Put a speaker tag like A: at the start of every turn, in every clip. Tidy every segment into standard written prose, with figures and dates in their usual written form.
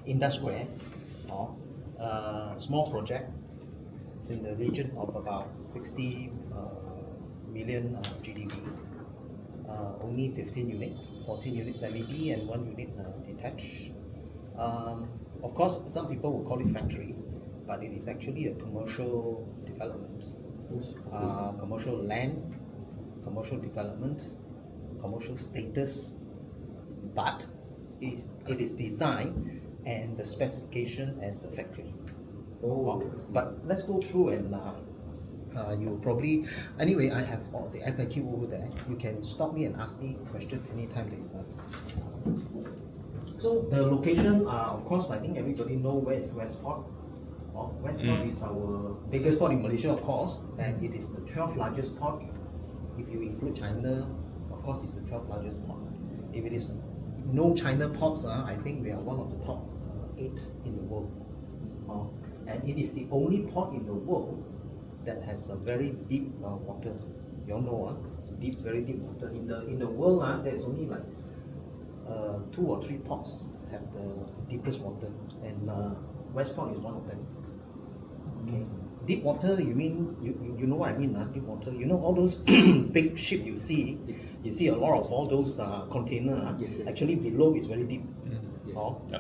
A: Indah Square, or small project in the region of about 60 million GDP. Only 15 units, 14 units LED and 1 unit detached. Of course, some people will call it factory, but it is actually a commercial development, commercial land, commercial development, commercial status, but it is designed and the specification as a factory. But let's go through and you probably, anyway, I have all the FAQ over there. You can stop me and ask me a question anytime that you want. So the location, of course, I think everybody know where is Westport. Westport is our biggest port in Malaysia, of course, and it is the 12th largest port. If you include China, of course, it's the 12th largest port. If it is no China ports, I think we are one of the top 8 in the world. And it is the only port in the world that has a very deep water. You all know, deep, very deep water. In the world, there's only like 2 or 3 ports have the deepest water, and Westport is one of them. Okay. Deep water, you mean, you know what I mean, deep water. You know all those big ship you see, you see a lot of all those container, actually below is very deep.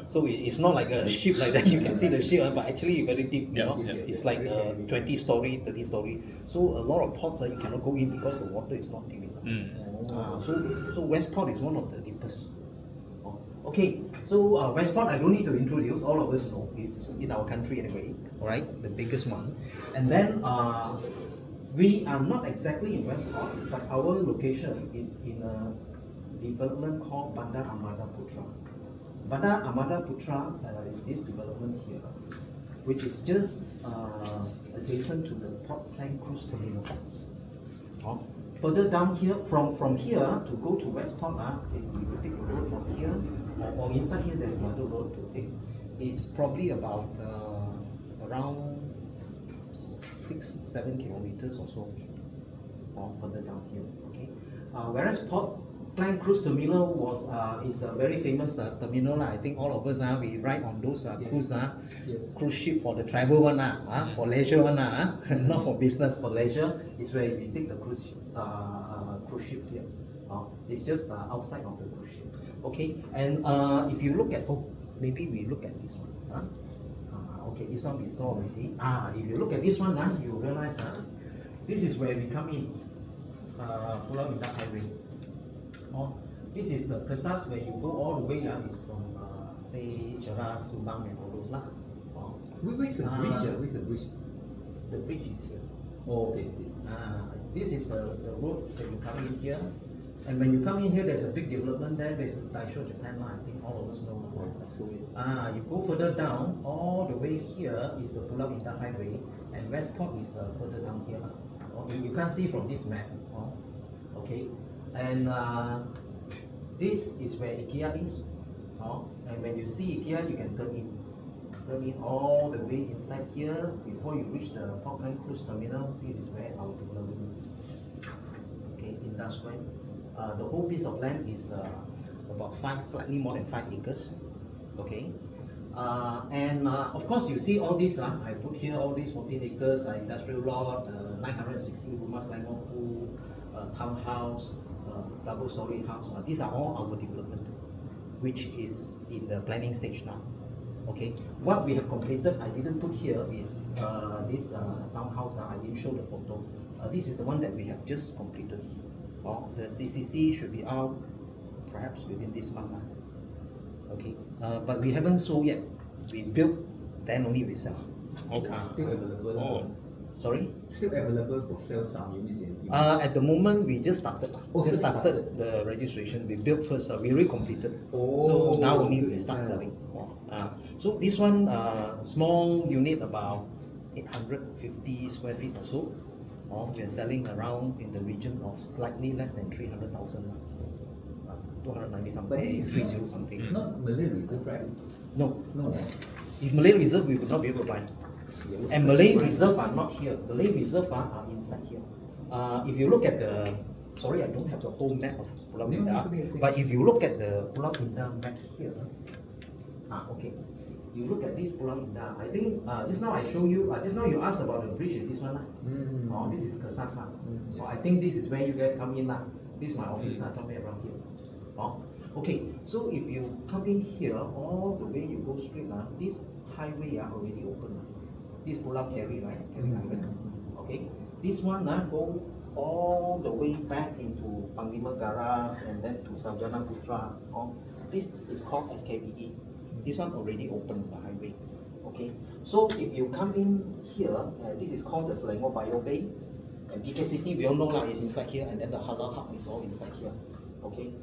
A: So it's not like a ship like that, you can see the ship, but actually very deep, you know. It's like 20 story, 30 story. So a lot of ports you cannot go in because the water is not deep enough. So Westport is one of the deepest. Okay, so Westport, I don't need to introduce, all of us know, it's in our country anyway, alright, the biggest one. And then we are not exactly in Westport, but our location is in a development called Bandar Amada Putra. Bandar Amada Putra is this development here, which is just adjacent to the Port Klang Cruise Terminal. Further down here, from here to go to Westport, you take the road from here, or inside here there's another road to take. It's probably about around 6-7 kilometers or so, further down here. Okay, whereas Port Klang Cruise Terminal is a very famous terminal. I think all of us we ride on those cruise ship for the travel one, for leisure one, not for business, for leisure. It's where we take the cruise ship here. It's just outside of the cruise ship. Okay, and if you look at, maybe we look at this one. Okay, this one we saw already. If you look at this one, you realize this is where we come in. Pulau Indah Highway. This is Kesas, where you go all the way. It's from say Cheras, Subang, and all those lah.
B: Where's the bridge? Where's the bridge?
A: The bridge is here.
B: Okay.
A: This is the road that you come in here. And when you come in here, there's a big development there. There's a Daisho Japan line. I think all of us know. You go further down, all the way here is the Pulau Indah Highway, and Westport is further down here. You can't see from this map. Okay, and this is where IKEA is. And when you see IKEA, you can turn in all the way inside here. Before you reach the Port Klang Cruise Terminal, this is where our development is. Okay, Indah Square. The whole piece of land is about slightly more than 5 acres. Okay, and of course you see all this. I put here all these 14 acres industrial lot, 960 rumahs, townhouse, double-story house. These are all our developments, which is in the planning stage now. Okay, what we have completed, I didn't put here, is this townhouse. I didn't show the photo. This is the one that we have just completed. The CCC should be out perhaps within this month. Okay, but we haven't sold yet. We built, then only we sell.
B: Okay. Still available.
A: Sorry?
B: Still available for sale some units in
A: at the moment we just started. Started the registration. We built first, we already completed. So now only we start selling. So this one, small unit, about 850 square feet or so. We are selling around in the region of slightly less than 300,000. 290 something.
B: But this is
A: 30 something.
B: Not Malay Reserve, right?
A: No. If Malay Reserve, we would not be able to buy. And Malay Reserve are not here. Malay Reserve are inside here. If you look at the, sorry, I don't have the whole map of Pulau Indah, but if you look at the Pulau Indah map here, okay. you look at this Pulau Indah. I think just now I show you. Just now you asked about the bridge. Is this one lah? Oh, this is Kesas lah.
B: Yes.
A: Oh, I think this is where you guys come in lah. This is my office lah, somewhere around here. Oh, okay. So if you come in here, all the way you go straight lah. This highway already open lah. This Pulau Keri, right? Keri Island. Okay. This one go all the way back into Panglima Garang and then to Sarjana Putra. Oh, this is called SKPE. This one already open the highway. Okay. So if you come in here, this is called the Selangor Bio Bay. And BK City, we all know is inside here, and then the Halal Hub is all inside here. Okay.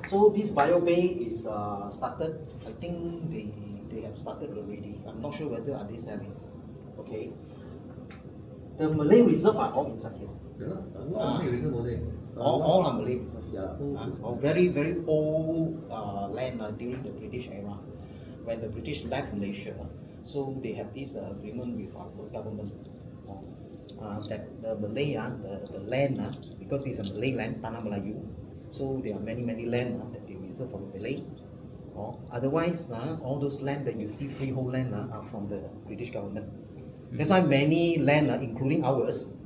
A: So this Bio Bay is started. I think they have started already. I'm not sure whether are they selling. Okay. The Malay Reserve are all inside here.
B: Yeah, a lot of Malay reserve over there.
A: All are Malay Reserve.
B: Yeah.
A: Very very old land during the British era, when the British left Malaysia. So they have this agreement with our government. That the Malay, the land, because it's a Malay land, Tanah Melayu, so there are many land that they reserve for the Malay. Otherwise, all those land that you see freehold land are from the British government. That's why many land, including ours,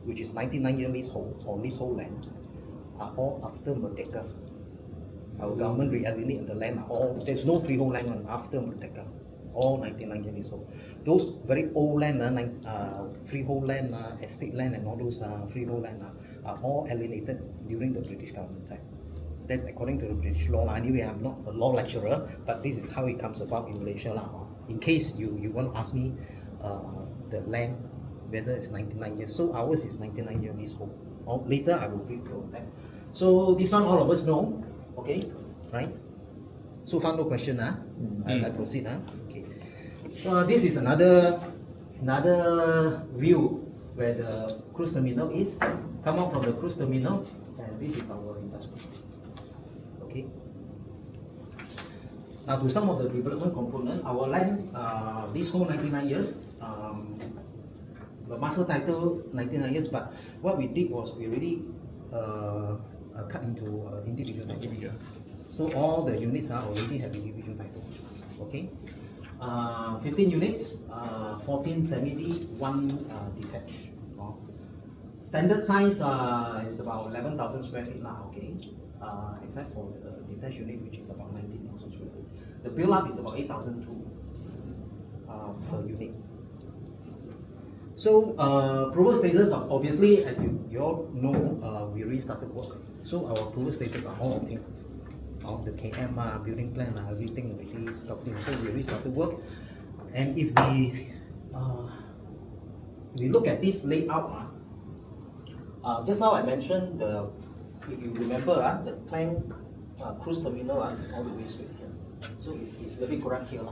A: which is 99-year leasehold or leasehold land, are all after Merdeka. Our government realienate the land. There's no freehold land after Merdeka. All 99-year leasehold. Those very old land, freehold land, estate land, and all those freehold land are all alienated during the British government time. That's according to the British law. Anyway, I'm not a law lecturer, but this is how it comes about in Malaysia. In case you want to ask me the land, whether it's 99 years. So ours is 99-year leasehold. Later I will brief you on that. So this one all of us know. Okay, right? So far no question. I proceed. Okay. This is another view where the cruise terminal is. Come out from the cruise terminal, and this is our industry. Okay. Now to some of the development component, our land, this whole 99 years, the master title 99 years, but what we did was we really cut into individual title. So all the units already have individual title. Okay. 15 units, 14 semi-D, 1 detached. Standard size is about 11,000 square feet now, okay? Except for the detached unit, which is about 19,000 square feet. The build-up is about 8,200 per unit. So, approval status, obviously, as you all know, we restarted work. So our approval status are all obtained. The KM, building plan, everything already got in. So we restarted work. And if we look at this layout, just now I mentioned if you remember, the planned cruise terminal is all the way straight here. So it's very correct here.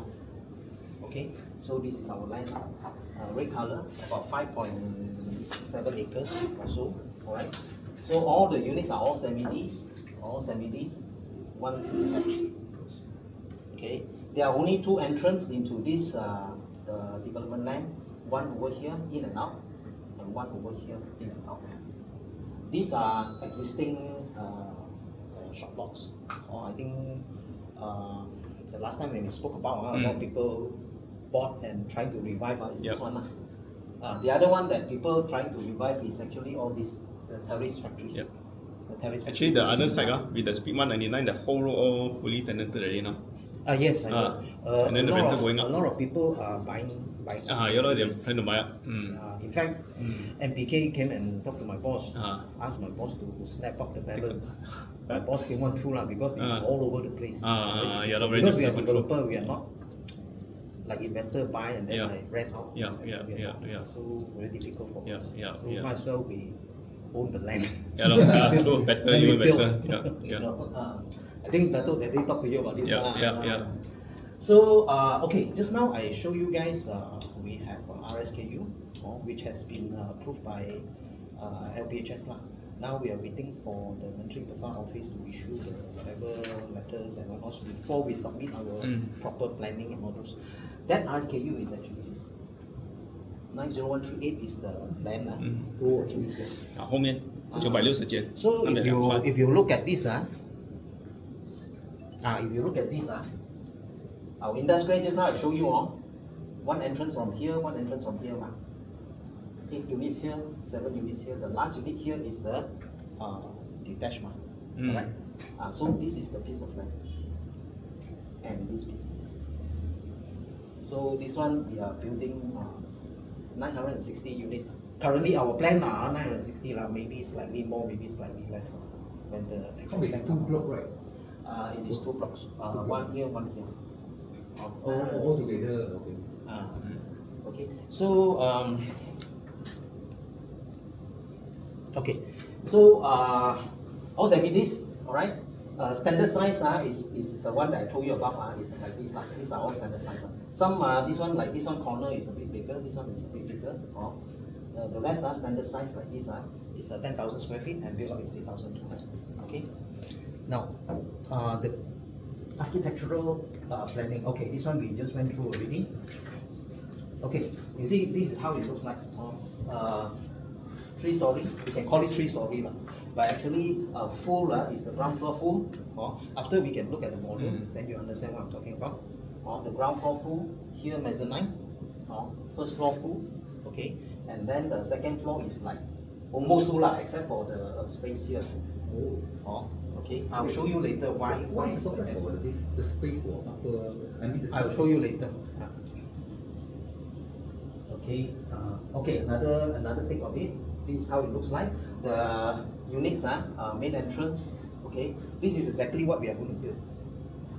A: Okay, so this is our land, red color, about 5.7 acres or so. Alright, so all the units are all semi-Ds, 1 detached. Okay, there are only 2 entrances into this the development land, one over here in and out, and one over here in and out. These are existing shop lots. I think the last time when we spoke about a lot of people bought and trying to revive is this one. The other one that people trying to revive is actually all these the terrace factories.
C: Actually, the other side, with the speed 199, the whole row all fully tenanted already now.
A: Yes, I know.
C: And then the rental going up.
A: A lot of people are buying.
C: They're trying to buy up.
A: In fact, MPK came and talked to my boss, asked my boss to snap up the balance. My boss came on through because it's all over the place. Because we are developer, we are not like investor buy and then I rent out. So very difficult for us. So might as well we own the land.
C: Better, even better.
A: I think Dato that they talk to you about this. So okay, just now I show you guys we have RSKU, which has been approved by LPHS lah. Now we are waiting for the Menteri Besar office to issue the whatever letters and whatnot before we submit our proper planning and all those. That RSKU is actually this. 90138 is the land. So if you look at this, our Indah Square just now I show you all. One entrance from here, one entrance from here. 8 units here, 7 units here. The last unit here is the detached. Alright? So this is the piece of land. And this piece. So this one we are building 960 units. Currently our plan are 960, maybe slightly more, maybe slightly less. When the
B: How big? 2 block, right?
A: it is 2 blocks. One here, one here.
B: All together. Okay.
A: Okay. So okay. So also I mean this, alright? Standard size is the one that I told you about, is like this. These are all standard size. Some this one like this one corner is a bit bigger, this one is a bit bigger. The rest are standard size like this. Is 10,000 square feet and built up is 8,200. Okay. Now the architectural planning. Okay, this one we just went through already. Okay, you see this is how it looks like. 3-story. We can call it 3-story, but actually full is the ground floor full. After we can look at the model, then you understand what I'm talking about. The ground floor full, here mezzanine, first floor full, okay, and then the second floor is like almost full except for the space here. Okay, I'll show you later why
B: Why is
A: it's
B: it so
A: like that.
B: for the space for upper? I mean,
A: I'll show you later. Okay, okay, another thing of it. This is how it looks like. The units main entrance. Okay, this is exactly what we are going to build.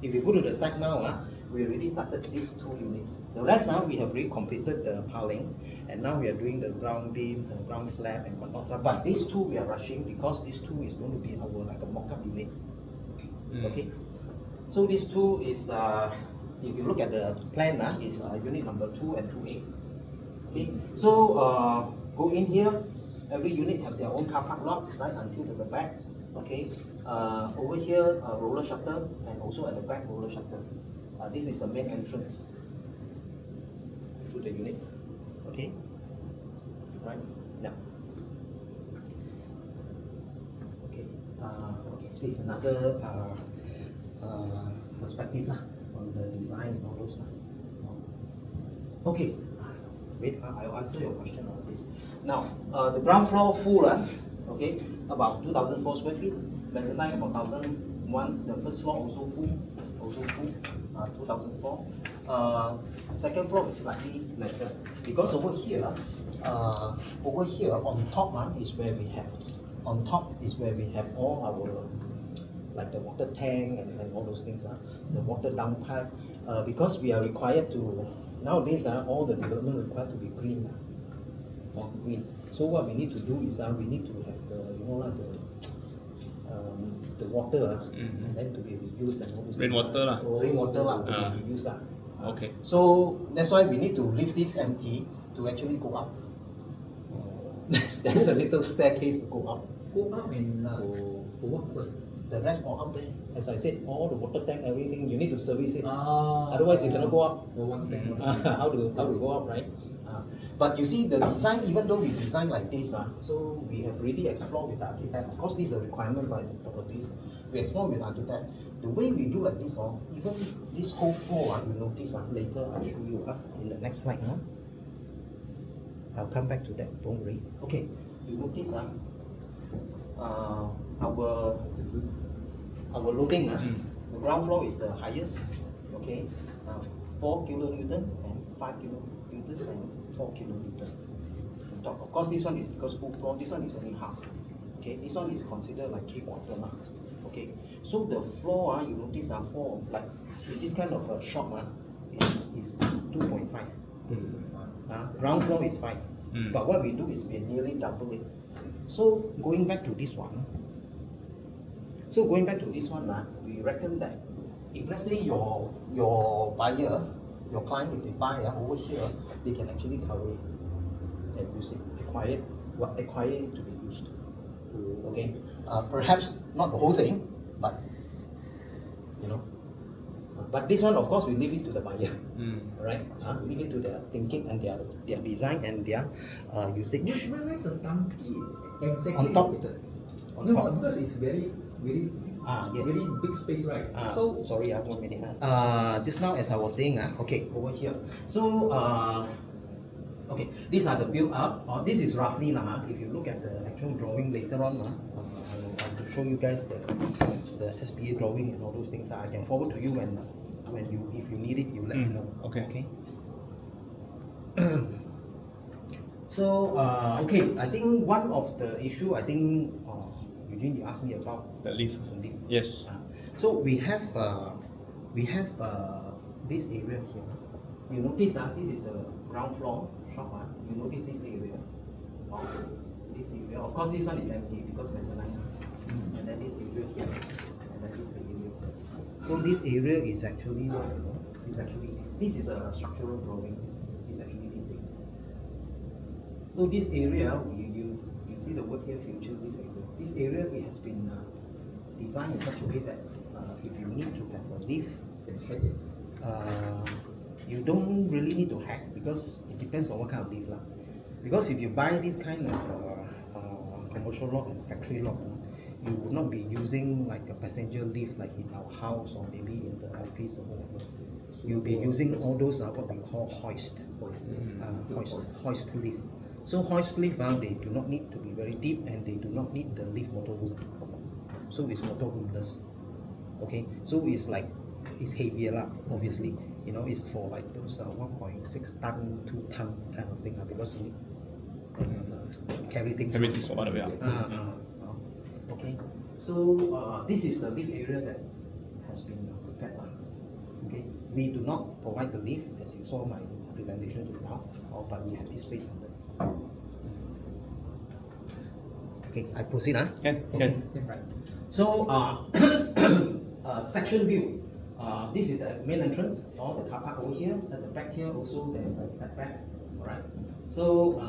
A: If you go to the site now, we already started these 2 units. The rest now we have already completed the piling, and now we are doing the ground beam, the ground slab, and whatnot. But these 2 we are rushing because these 2 is going to be our like a mock-up unit. Okay, so these 2 is if you look at the plan, is unit number 2 and 2A. Okay, so go in here. Every unit has their own car park lot, right, until to the back. Okay, over here roller shutter, and also at the back roller shutter. This is the main entrance to the unit. Okay, right now. Okay, okay. This is another perspective on the design and all those. Okay, wait. I'll answer your question on this. Now, the ground floor full, okay, about 2,004 square feet. Mezzanine about 1,001. The first floor also full, 2,004. Second floor is slightly lesser because over here on top is where we have all our like the water tank and all those things, the water down pipe. Because we are required to nowadays all the development required to be green. Green. So what we need to do is we need to have the water and then to be reused and all those
C: Rainwater
A: rainwater to be reused.
C: Okay.
A: So that's why we need to leave this empty to actually go up. There's a little staircase to go up.
B: Go up and for what purpose?
A: The rest all up there. As I said, all the water tank, everything, you need to service it.
B: Ah,
A: Otherwise you cannot go up.
B: For one thing.
A: How to go up, right? But you see the design, even though we design like this, so we have really explored with the architect. Of course, this is a requirement by the properties. We explore with the architect. The way we do like this, even this whole floor, you notice later I'll show you in the next slide. I'll come back to that, don't worry. Okay, you notice our loading, the ground floor is the highest, okay, 4 kilonewton and 5 kilonewton and 4 kilonewton on top. Of course, this one is because full floor, this one is only half. Okay, this one is considered like 3/4 now. Okay, so the floor, you notice for like with this kind of shop is 2.5. Ground floor is 5. But what we do is we nearly double it. So going back to this one, we reckon that if let's say your buyer, your client, if they buy over here, they can actually cover it and use it, acquire it to be used. Okay, perhaps not the whole thing, but but this one, of course, we leave it to the buyer, right? Leave it to their thinking and their design and their usage.
B: Where's the tanki exactly
A: On top.
B: located?
A: On
B: No,
A: top.
B: because it's very
A: Yes.
B: Really big space, right?
A: So sorry, 1 minute. Just now as I was saying, okay, over here. So okay, these are the build up. This is roughly if you look at the actual drawing later on, I will show you guys the SPA drawing and all those things. I can forward to you when you if you need it, you let me know.
C: Okay.
A: So okay, I think one of the issue Eugene, you asked me about
C: The lift.
A: the lift.
C: Yes.
A: So we have this area here. You notice this is the ground floor shop. You notice this area. This area. Of course, this one is empty because mezzanine. And then this area here, and then this area. So this area is actually what is actually this. This is a structural drawing. It's actually this area. So this area, you see the word here, future lift area. This area it has been designed in such a way that if you need to have a lift, you don't really need to hack because it depends on what kind of lift lah. Because if you buy this kind of commercial lot and factory lot, you would not be using like a passenger lift like in our house or maybe in the office or whatever. You'll be using all those what we call hoist lift. So hoist lift, they do not need to be very deep and they do not need the lift motor room. So it's motor roomless. Okay, so it's like it's heavier lah, obviously. You know, it's for like those 1.6 ton, 2 ton kind of thing because you need carry things.
C: Everything's over the way.
A: Okay, so this is the lift area that has been prepared. Okay, we do not provide the lift as you saw my presentation just now, but we have this space on it. Okay, I proceed.
C: Can.
A: Right. So section view. This is the main entrance or the car park over here. At the back here also there's a setback. Alright. So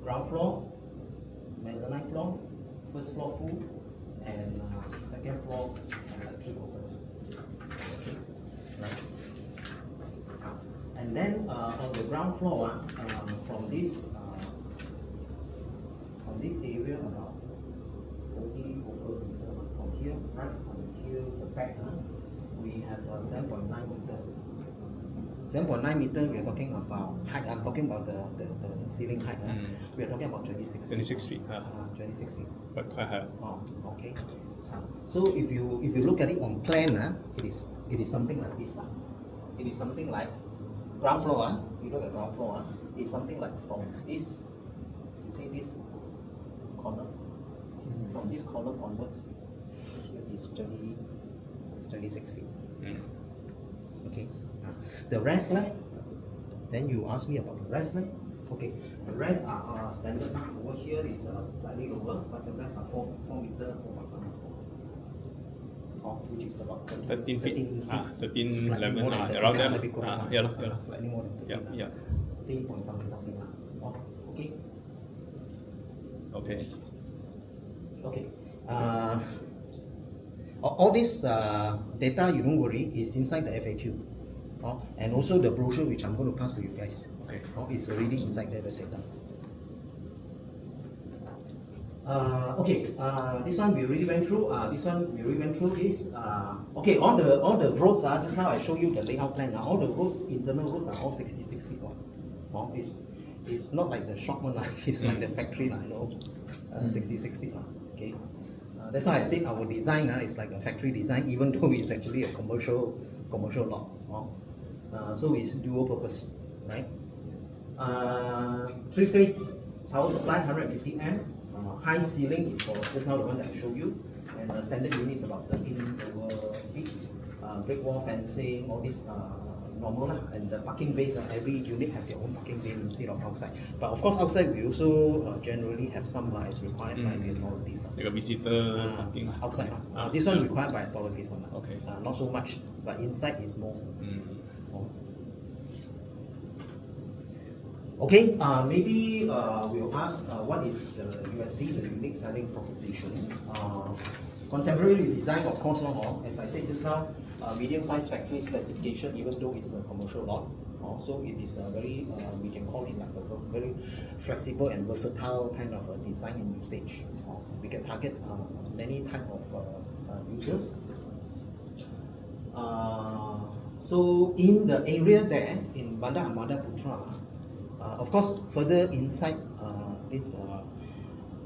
A: ground floor, mezzanine floor, first floor full, and second floor electric open. Okay. Right. And then on the ground floor, from this area about 30 over meter from here right until the back, we have 7.9 meter. 7.9 meter, we are talking about height. I'm talking about the ceiling height. We are talking about 26 feet.
C: 26 feet.
A: 26 feet.
C: But quite high.
A: Okay. So if you look at it on plan, it is something like this. It is something like ground floor. You look at ground floor. It's something like from this. You see this corner. From this corner onwards, here is 26 feet. Okay. The rest, then you ask me about the rest. Okay. The rest are standard. Over here is slightly lower, but the rest are 4 meter, 4.1 meter. Which is about
C: 13 feet. 13,
A: slightly
C: 11,
A: more than 13,
C: around there.
A: lebih kurang.
C: Yeah.
A: Slightly more than 13.
C: Yeah.
A: 13 point something. Okay.
C: Okay.
A: Okay. All this data, you don't worry, is inside the FAQ. And also the brochure which I'm going to pass to you guys.
C: Okay.
A: It's already inside there, the data. Okay, this one we already went through. This. Okay, all the roads just now I show you the layout plan. All the roads, internal roads are all 66 feet long. It's not like the shop one. It's like the factory 66 feet. Okay. That's why I said our design is like a factory design, even though it's actually a commercial lot. So it's dual purpose, right? 3-phase power supply, 150 amp. High ceiling is for just now the one that I showed you, and standard unit is about 13 over feet. Brick wall fencing, all this normal and the parking bays. Every unit have their own parking bay instead of outside. But of course, outside we also generally have some as required by the authorities.
C: Like a visitor parking.
A: Outside. This one required by authorities.
C: Okay.
A: Not so much, but inside is more. Okay, maybe we'll ask what is the USP, the unique selling proposition. Contemporary design, of course, as I said just now, medium-sized factory specification, even though it's a commercial lot. So it is a very, we can call it like a very flexible and versatile kind of design and usage. We can target many type of users. So in the area there, in Bandar Amada Putra, of course, further inside this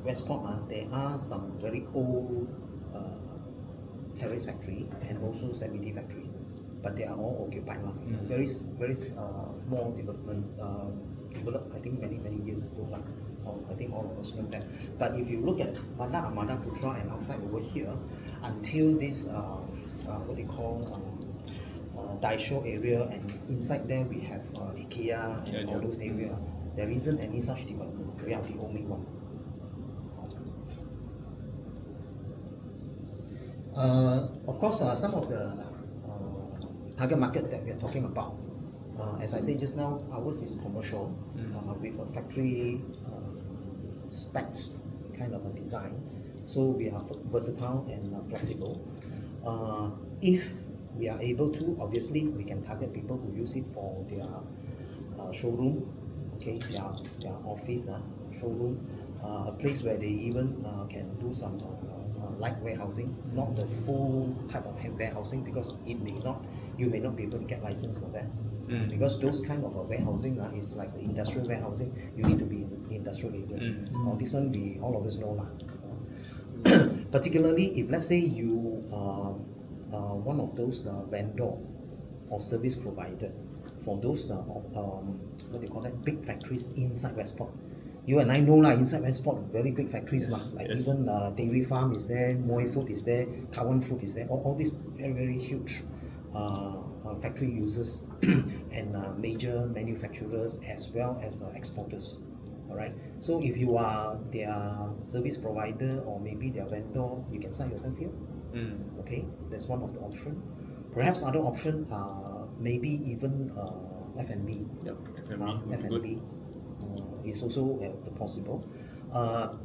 A: Westport, there are some very old terrace factory and also semi factory, but they are all occupied. Very small development, developed I think many years ago. I think all of us know that. But if you look at Bandar Amada Putra and outside over here, until this what they call Daisho area, and inside there we have IKEA and all those areas. There isn't any such development. We are the only one. Of course, some of the target market that we are talking about, as I said just now, ours is commercial with a factory specs kind of a design. So we are versatile and flexible. If we are able to, obviously, we can target people who use it for their showroom, okay, their office, showroom, a place where they even can do some light warehousing, not the full type of warehousing, because you may not be able to get license for that. Because those kind of warehousing is like the industrial warehousing. You need to be in the industrial area. This one all of us know lah. Particularly if let's say you one of those vendor or service provider for those what they call that, big factories inside Westport. You and I know lah, inside Westport, very big factories lah. Like even Dairy Farm is there, Moy Food is there, Kawan Food is there. All these very huge factory users and major manufacturers as well as exporters. Alright. So if you are their service provider or maybe their vendor, you can sign yourself here. Okay, that's one of the option. Perhaps other option maybe even F&B.
C: Yep,
A: F&B is also possible.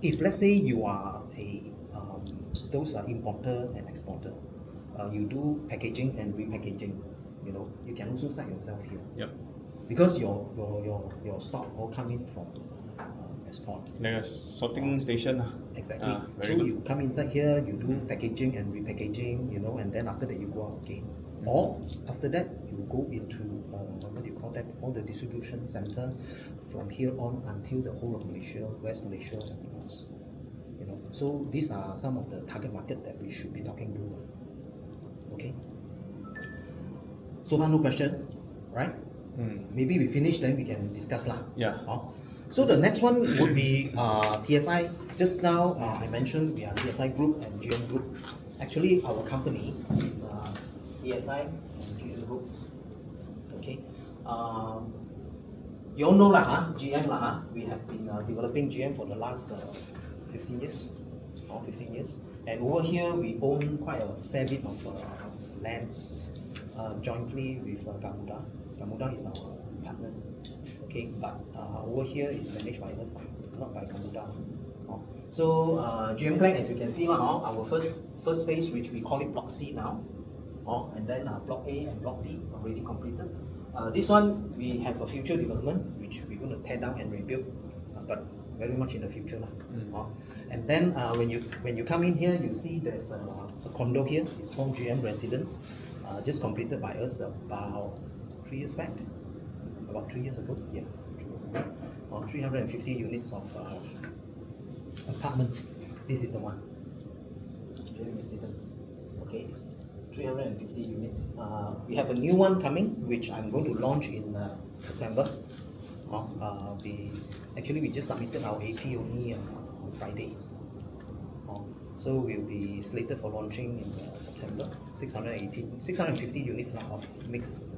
A: If let's say you are those are importer and exporter, you do packaging and repackaging. You can also sign yourself here.
C: Yep.
A: Because your stock all coming from export.
C: Like a sorting station.
A: Exactly. So
C: Good.
A: you come inside here, you do packaging and repackaging, and then after that you go out again. Or after that you go into what do you call that? All the distribution center from here on until the whole of Malaysia, West Malaysia, and else. So these are some of the target market that we should be talking to. Okay. So far no question, right? Maybe we finish, then we can discuss lah.
C: Yeah.
A: So the next one would be TSI. Just now I mentioned we are TSI Group and GM Group. Actually, our company is TSI and GM Group. Okay. You all know lah, GM lah. We have been developing GM for the last 15 years, or 15 years. And over here we own quite a fair bit of land jointly with Gamuda. Gamuda is our partner. Okay, but over here is managed by us, not by Gamuda. So GM Clan, as you can see, our first phase, which we call it Block C now, and then Block A and Block B already completed. This one we have a future development which we're going to tear down and rebuild, but very much in the future. And then when you come in here, you see there's a condo here. It's called GM Residence, just completed by us about 3 years back. About 3 years ago, 350 units of apartments. This is the one. GM Residence. Okay, 350 units. We have a new one coming, which I'm going to launch in September. Actually, we just submitted our AP only on Friday. So we'll be slated for launching in September. 650 units of mixed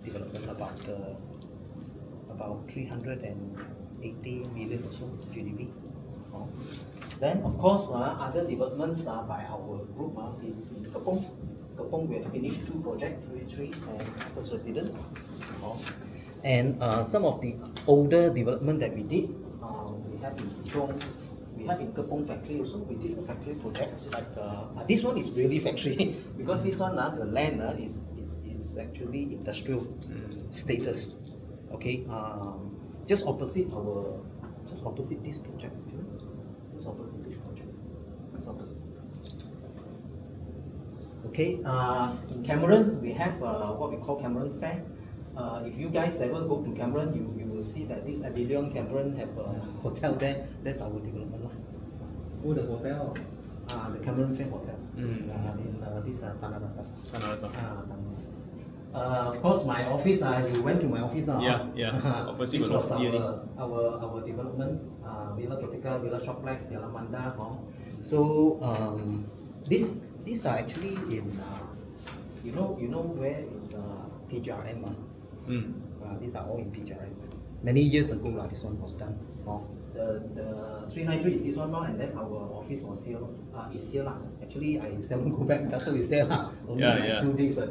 A: development, about 380 million or so GDP. Then of course other developments by our group is in Kepong. Kepong we have finished 2 projects, 3 and First Residence. And some of the older development that we did, we have in Chong, we have in Kepong factory also. We did a factory project. But this one is really factory because this one the land is actually industrial status. Okay, just opposite this project. Just opposite this project. Just opposite. Okay, in Cameron, we have what we call Cameron Fair. If you guys ever go to Cameron, you will see that this Avilion Cameron have a hotel there. That's our development.
B: Oh, the hotel.
A: The Cameron Fair Hotel
C: Mm.
A: in this Tanah Rata.
C: Tanah Rata.
A: Of course, my office, you went to my office now.
C: Yeah, yeah. Opposite
A: This was
C: Velocity
A: our development, Villa Tropica, Villa Shoplex, Villa Manda. So these are actually in, you know where is PGRM?
C: Mm.
A: These are all in PGRM. Many years ago, this one was done. The 393 is this one now, and then our office was here. Is here lah. Actually, I seldom go back. Dato is there lah. Only
C: Yeah.
A: 2 days a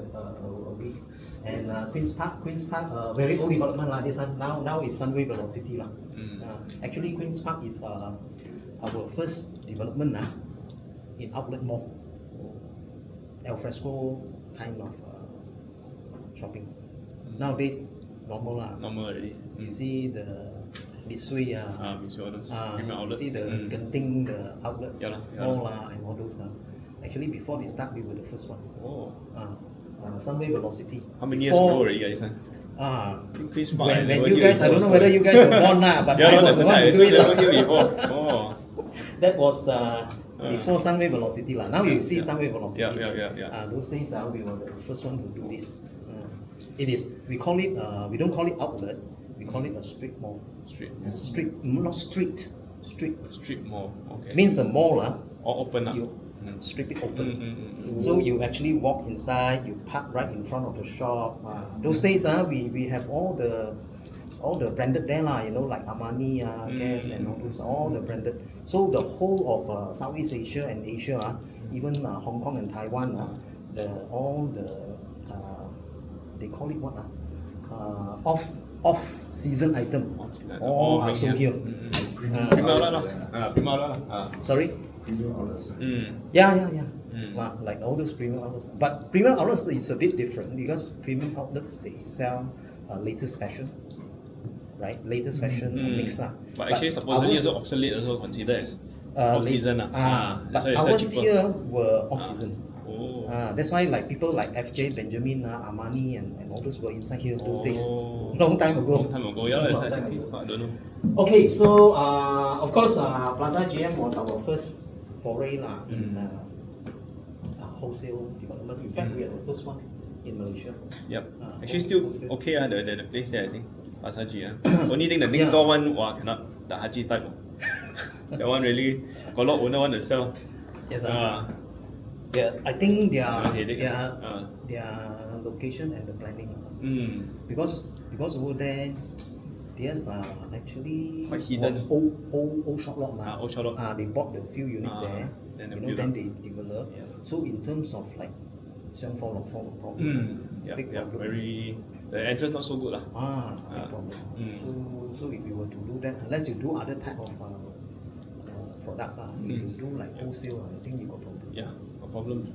A: week. And Queen's Park, very old development lah. This one now is Sunway Velocity lah. Actually, Queen's Park is our first development in outlet mall. Al fresco kind of shopping. Nowadays, normal lah.
C: Normal already.
A: You see the Mitsui,
C: Mitsui all those premium
A: you
C: outlet.
A: see the Genting, the outlet
C: Yeah lah, yeah
A: mall and all those. Actually, before they start, we were the first one.
C: Oh.
A: Sunway Velocity.
C: How many years ago already, guys? Queen's Park,
A: When you guys, I don't know whether you guys were born lah, but I was the one who do it lah.
C: Oh.
A: That was before Sunway Velocity lah. Now you see Sunway Velocity.
C: Yeah.
A: Those days we were the first one to do this. It is, we call it, we don't call it outlet, we call it a street mall. Not street.
C: Street mall. Okay.
A: Means a mall
C: All open
A: you strip it open. So you actually walk inside, you park right in front of the shop. Those days we have all the branded there lah, like Armani, Guess and all the branded. So the whole of Southeast Asia and Asia, even Hong Kong and Taiwan, all the they call it what off season item. All are sold here. Sorry.
B: Premium outlets.
A: Yeah. Like all those premium outlets. But premium outlets is a bit different because premium outlets they sell latest fashion, right? Latest fashion mix.
C: But actually, supposedly also obsolete also considered as off season.
A: But ours here were off season.
C: Oh.
A: That's why like people like FJ, Benjamin, Armani and all those were inside here those days. Long time ago.
C: Yeah, exactly. I don't know.
A: Okay, so of course Plaza GM was our first foray in wholesale development. In fact, we are the first one in Malaysia.
C: Yep. Actually, still wholesale. Okay. The place there, I think. Plaza GM. Only thing the next door one, cannot. The Haji type. That one really, got a lot of owner want to sell.
A: Yes, I think their location and the planning. Because over there, there's actually
C: quite hidden.
A: Old shop lot.
C: Old shop lot.
A: They bought the few units there. Then they developed.
C: Yeah.
A: So in terms of like Siang Fall no problem. Big problem.
C: Very. The entrance not so good lah.
A: Big problem. So if you were to do that, unless you do other type of product, if you do like wholesale, I think you got problem.
C: Yeah, got problem.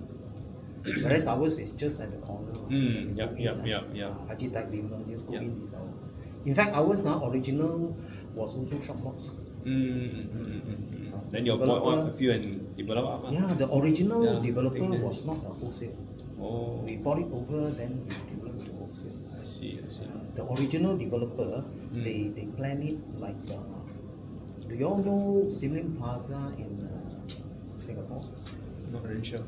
A: Whereas ours is just at the corner.
C: Yep.
A: Haji type lima, just go in is our. In fact, ours original was also shop lots.
C: Then you bought a few and develop up.
A: Yeah, the original developer was not a wholesale.
C: Oh.
A: We bought it over, then we developed to wholesale.
C: I see.
A: The original developer, they plan it like. Do you all know Sim Lim Plaza in Singapore?
C: Not very sure.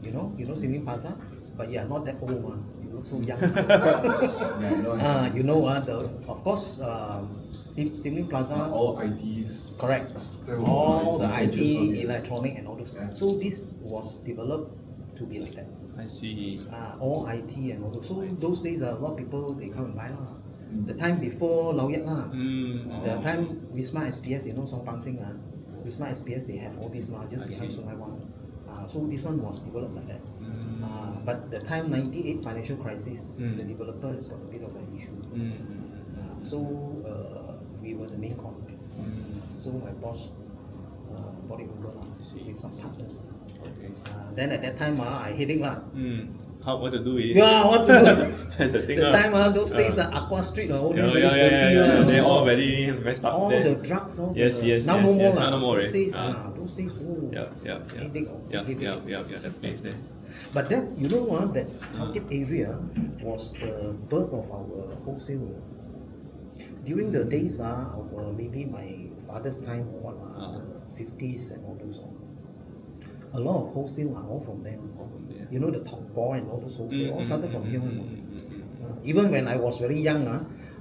A: You know Sim Lim Plaza, but yeah, not that old one. You look so young. Of course, Sim Lim Plaza.
B: All ITs.
A: Correct. All the IT, electronic, and all those. So this was developed to be like that.
C: I see.
A: All IT and all those. So those days, a lot of people they come and buy lah. The time before Lao Yat lah. The time Wisma SPS, Song Pang Sing Wisma SPS they have all this just behind Sungai Wang. So this one was developed like that. But the time 98 financial crisis, the developer has got a bit of an issue. So we were the main con. So my boss bought it over with some partners.
C: Okay.
A: Then at that time I hit it lah.
C: What to do with it?
A: Yeah, what to do?
C: That's the thing.
A: The time those days Aqua Street all very dirty.
C: They're all very messed up.
A: All
C: there.
A: the drugs.
C: Yes.
A: Now no more
C: now no more.
A: Those days. Oh.
C: Yeah.
A: Headache.
C: That place there.
A: But then, you know what, that target area was the birth of our wholesale. During the days, maybe my father's time or what, the 50s and all those. A lot of wholesale are all from there. You know, the top boy and all those wholesale all started from here. Even when I was very young,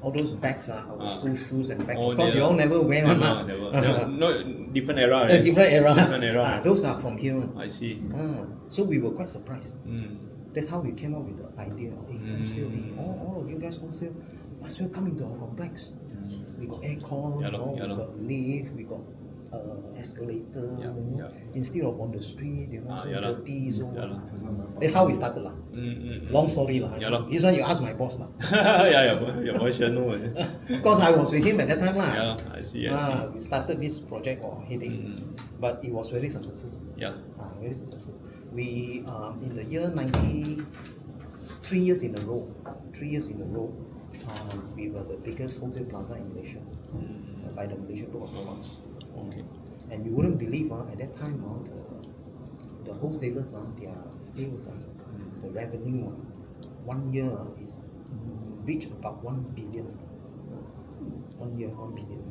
A: all those bags, our school shoes and bags. Of course, you all never wear one.
C: No, different era. Right?
A: Different era.
C: Different era.
A: Those are from here.
C: I see.
A: So we were quite surprised. That's how we came up with the idea. Hey, wholesale, all of you guys wholesale, must well come into our complex. We got aircon, we got lift, we got escalator. Instead of on the street, so dirty. So that's how we started. Long story. This one you ask my boss.
C: Your boss should know.
A: Because I was with him at that time.
C: I see.
A: We started this project or heading, but it was very successful. Very successful. We in the year 3 years in a row, we were the biggest wholesale plaza in Malaysia by the Malaysian Book of Accounts.
C: Okay.
A: And you wouldn't believe at that time the wholesalers their sales the revenue 1 year is reached about 1 billion. 1 year 1 billion.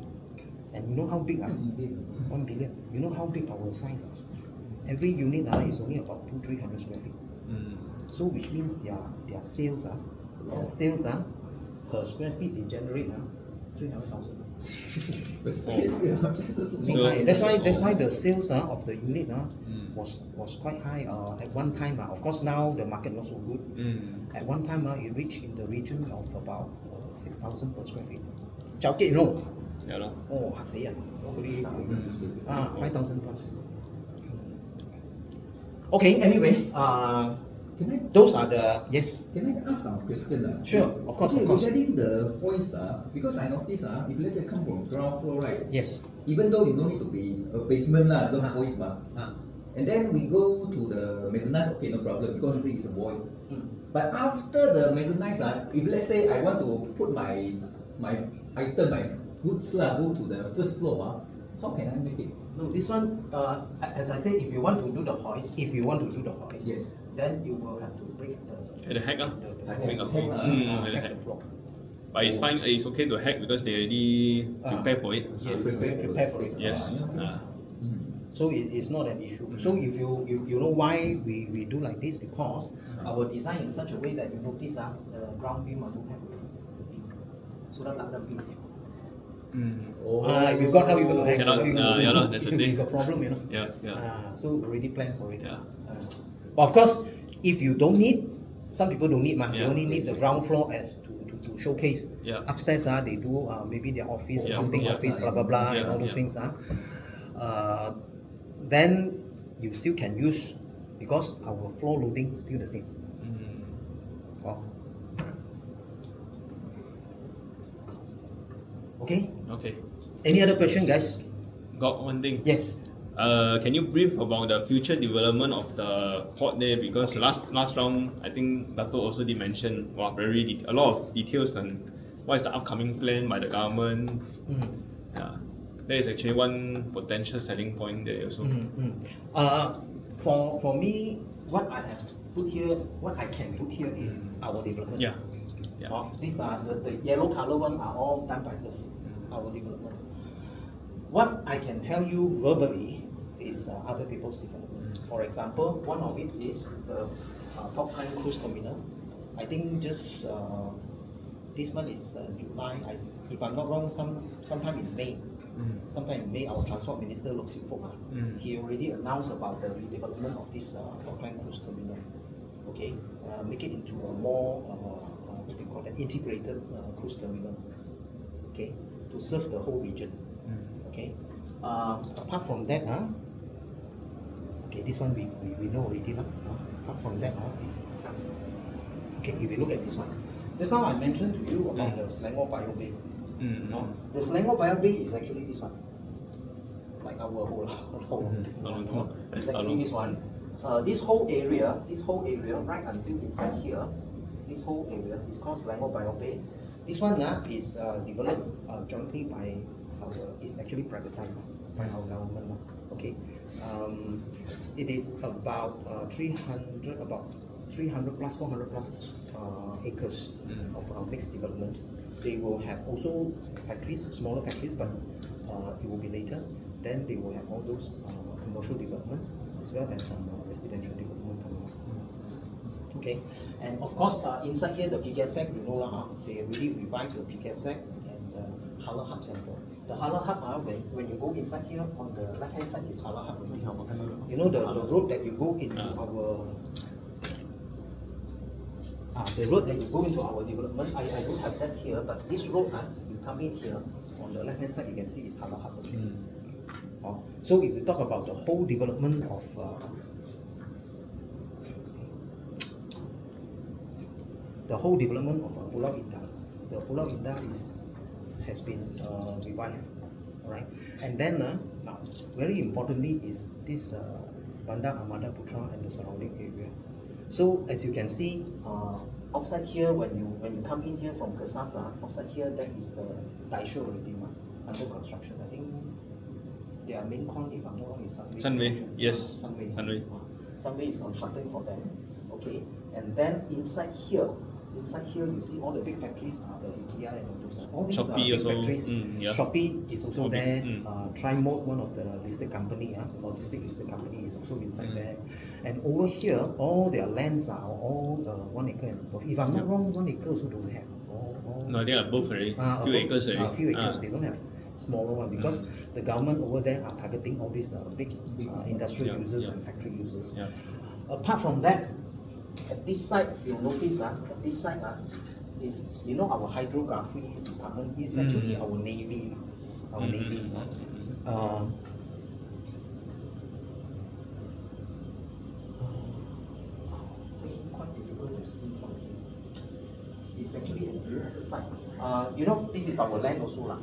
A: And you know how big 1 billion. You know how big our size Every unit is only about 200-300 square feet. So which means their sales per square feet they generate 300,000. That's why the sales of the unit was quite high at one time. Of course now the market not so good. At one time it reached in the region of about 6,000 per square feet. Chao Kiat, you know? Oh, 5,000 plus. Okay, anyway, those are the, yes.
D: Can I ask some question?
A: Sure, of course.
D: Regarding the hoist, because I noticed, if let's say come from ground floor, right?
A: Yes.
D: Even though you don't need to be a basement, don't hoist, and then we go to the mezzanine, okay, no problem, because there is a void. But after the mezzanine, if let's say I want to put my item, my goods, go to the first floor, how can I make it?
A: No, this one, as I said, if you want to do the hoist,
D: yes,
A: then you will have to break
C: the hack.
A: The floor.
C: But it's fine. It's okay to hack because they already prepare for it.
A: Yes, prepare for it.
C: Yes.
A: So it's not an issue. So if you know why we do like this, because our design in such a way that you notice the ground beam don't have the beam. So that the beam. If you've got how you're going to hack,
C: that's the thing.
A: You've got problem, so already plan for it.
C: Yeah.
A: But of course, if you don't need, some people don't need, they only need the ground floor as to showcase. Upstairs, they do maybe their office, accounting office, blah blah blah, and all those things. Then you still can use, because our floor loading is still the same. Okay. Any other question, guys?
C: Got one thing.
A: Yes.
C: Can you brief about the future development of the port there? Because last round, I think Dato also did mention a lot of details on what is the upcoming plan by the government. That is actually one potential selling point there also.
A: For me, what I have put here, what I can put here is our development. These are the yellow color one are all done by us, our development. What I can tell you verbally is other people's development. For example, one of it is the Port Klang Cruise Terminal. I think just this month is July. If I'm not wrong, sometime in May. Sometime in May, our Transport Minister Look Siu Fook, he already announced about the redevelopment of this Port Klang Cruise Terminal. Okay, make it into a more what they call integrated cruise terminal. Okay, to serve the whole region. Okay, apart from that, okay, this one we know already. Apart from that, is okay. If we look at this one, just now I mentioned to you about the Selangor Bio Bay. The Selangor Bio Bay is actually this one, like our whole exactly this one. This whole area, right until inside here, this whole area is called Selangor Bio Bay. This one is developed jointly by it's actually privatized by our government. Okay, it is about 300 plus 400 plus acres of mixed development. They will have also factories, smaller factories, but it will be later. Then they will have all those commercial development as well as some residential development coming up. Okay, and of course inside here the PKFZ, you know lah, they really revived the PKFZ and the Halal Hub Center. The Halal Hub, when you go inside here on the left hand side is Halal Hub. You know the road that you go into the road that you go into our development. I don't have that here, but this road you come in here on the left hand side, you can see is Halal Hub. So if we talk about the whole development of Pulau Indah, the Pulau Indah has been revived, right? And then now, very importantly is this Bandar Amada Putra and the surrounding area. So as you can see, outside here when you come in here from Kesasa, outside here that is the Daisho already under construction. I think their main con, if I'm not wrong, is
C: Sunway. Yes.
A: Sunway.
C: Sunway
A: Is constructing for them. Okay, and then inside here you see all the big factories are the IKEA and all those. All these
C: Shopee
A: big
C: also,
A: factories.
C: yeah.
A: Shopee is also
C: Shopee,
A: there. Trimode, one of the listed company, logistic listed company, is also inside there. And over here, all their lands are all 1 acre and above. If I'm not wrong, 1 acre also don't have.
C: No, they are both already. Few acres already.
A: Few acres. They don't have smaller one because the government over there are targeting all these big industrial users and factory users.
C: Yeah.
A: Apart from that, at this side, you'll notice at this side is, you know, our hydrography department is actually our navy. Our navy. Quite difficult to see from here. It's actually at the other side. You know, this is our land also lah.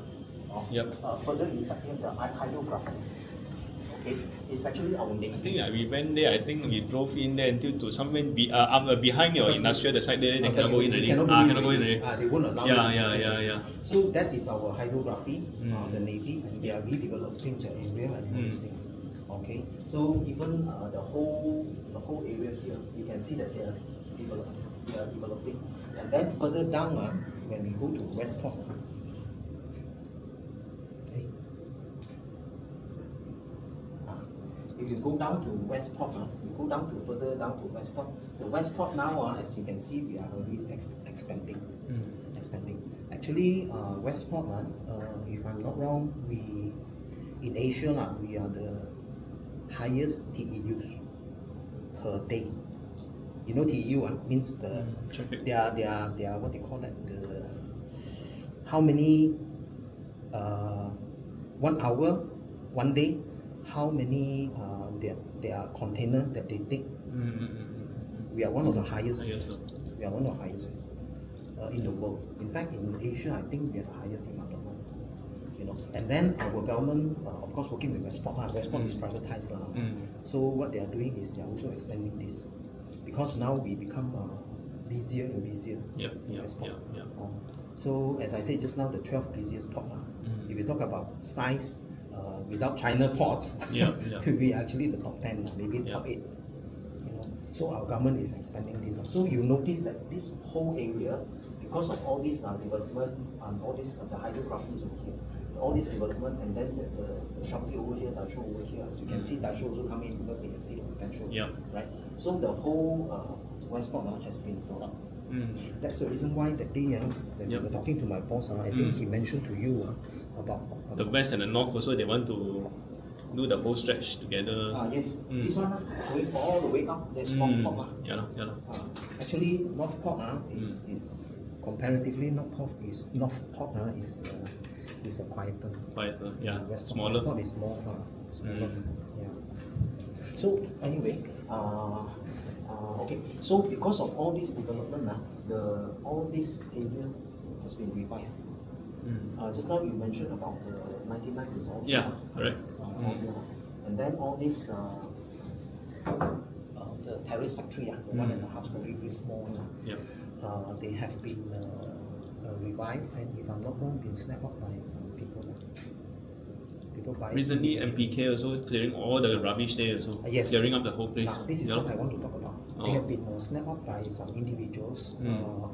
C: Yep.
A: Further inside here, the hydrography. Okay, it's actually our navy.
C: I think we went there. I think we drove in there until to somewhere behind your industrial, the side there. They cannot go in already. Cannot go in already.
A: They won't allow.
C: Yeah.
A: So that is our hydrography, the navy, and they are redeveloping the area and all those things. Okay, so even the whole area here, you can see that they are developing. And then further down, when we go to Westport. If you go down to Westport, you go down to further down to Westport. The Westport now, as you can see, we are already expanding. Actually, Westport, if I'm not wrong, in Asia, we are the highest TEUs per day. You know TEU means the they are what they call that, the how many 1 hour, 1 day, how many their container that they take. We are one of the highest. We are one of the highest in the world. In fact, in Asia, I think we are the highest in the world. You know, and then our government, of course, working with Westport. Westport is privatized now. So what they are doing is they are also expanding this, because now we become busier and busier. Westport. So as I said just now, the 12th busiest port. If you talk about size, without China ports, we are actually the top 10, maybe top 8. You know, so our government is expanding this. So you notice that this whole area, because of all this development and all this the hydrographies over here, all this development, and then the Shopee over here, Daisho over here. As you can see, Daisho also come in because they can see the potential. Right. So the whole Westport has been brought up. That's the reason why that day when we were talking to my boss, I think he mentioned to you about
C: the west and the north also, they want to do the whole stretch together.
A: Yes, this one going all the way up. There's North Port. Actually, North Port is comparatively North Port is a quieter.
C: Smaller.
A: Westport is more smaller. So anyway, okay. So because of all this development, all this area has been revived. Just now you mentioned about the 99 is all.
C: Correct.
A: And then all this the terrace factory, the 1.5 story, very small. They have been revived, and if I'm not wrong, been snapped up by some people people buy.
C: Recently,
A: individually.
C: MPK also clearing all the rubbish there also.
A: Yes.
C: Clearing up the whole place.
A: Now, this is
C: Yeah.
A: what I want to talk about. They
C: Oh.
A: have been snapped up by some individuals.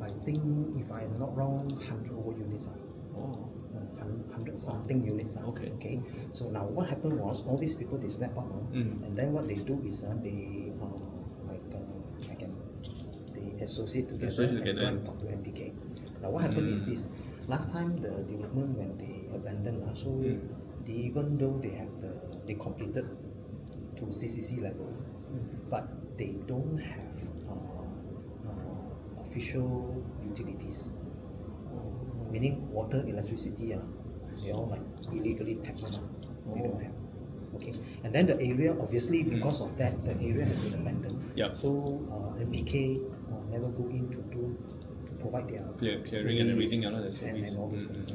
A: I think, if I'm not wrong, 100 over units.
C: Oh.
A: 100 something units.
C: Okay.
A: So now what happened was all these people they snap up, and then what they do is they they associate together and go and talk to MPK. Now what happened is this: last time the development when they abandoned, even though they completed to CCC level, but they don't have official utilities. Meaning water, electricity, they all like illegally tapped on. We don't have. Okay, and then the area, obviously, because of that, the area has been abandoned.
C: Yep.
A: So MPK never go in to provide their
C: Clearing and everything,
A: service
C: the
A: and
C: service.
A: all those things.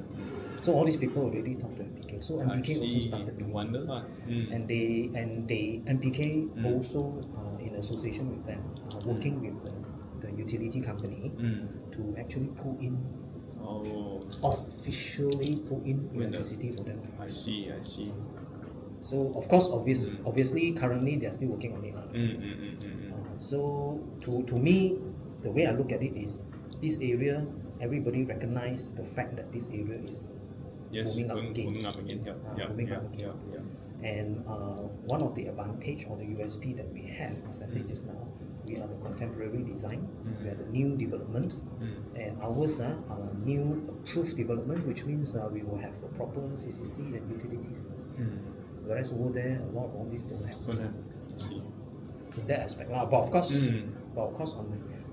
A: So all these people already talk to MPK. So MPK also started doing
C: Wonder lah.
A: and MPK also in association with them, working with the utility company to actually pull in. Officially put in electricity for them.
C: I see.
A: So of course, obviously, currently they are still working on it. So to me, the way I look at it is, this area, everybody recognize the fact that this area is moving up again.
C: Moving up again. Yeah.
A: And one of the advantage or the USP that we have, as I said just now, we are the contemporary design, we are the new development, and ours are new approved development, which means we will have the proper CCC and utilities. Whereas over there, a lot of all these don't have.
C: See.
A: In that aspect, but of course,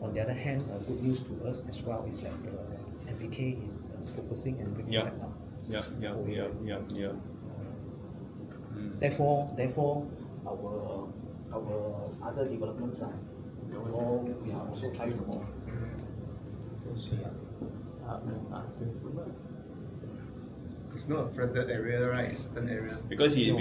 A: on the other hand, good news to us as well is that MPK is focusing and bringing that up.
C: Yeah.
A: Therefore, our other developments are we are also trying more.
B: It's not a flooded area, right? It's certain area.
C: Because he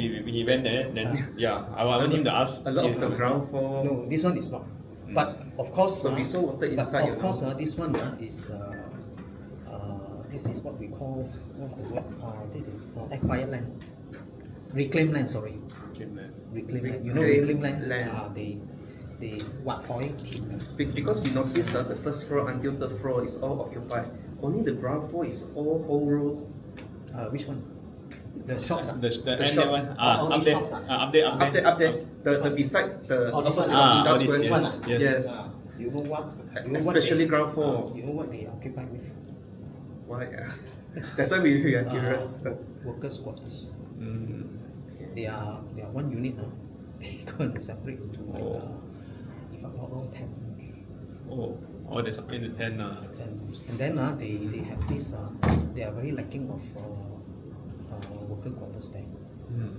C: went there, then I want him to ask.
B: A lot of the ground floor.
A: No, this one is not. But of course,
B: So we saw water inside.
A: But of course, this one is this is what we call, what's the word? This is acquired land, reclaimed land. Sorry, reclaimed land. You know, reclaimed land. They what point?
B: Because we noticed the first floor until third floor is all occupied. Only the ground floor is all whole row.
A: Which one? The shops.
C: The end
B: shops.
C: one.
A: All
C: Up
A: these
C: there.
A: shops
C: Up there.
B: Up there. The beside the
A: Oh, this
B: opposite
A: one.
B: of industrial.
C: this one.
B: Yes.
A: You know what?
B: Especially ground floor.
A: You know what they occupied with?
B: Why? That's why we are curious.
A: Workers' quarters. They are one unit. They go and separate into if I'm not wrong, 10 rooms.
C: There's up in the 10.
A: 10 rooms. And then they have this. They are very lacking of worker quarters there.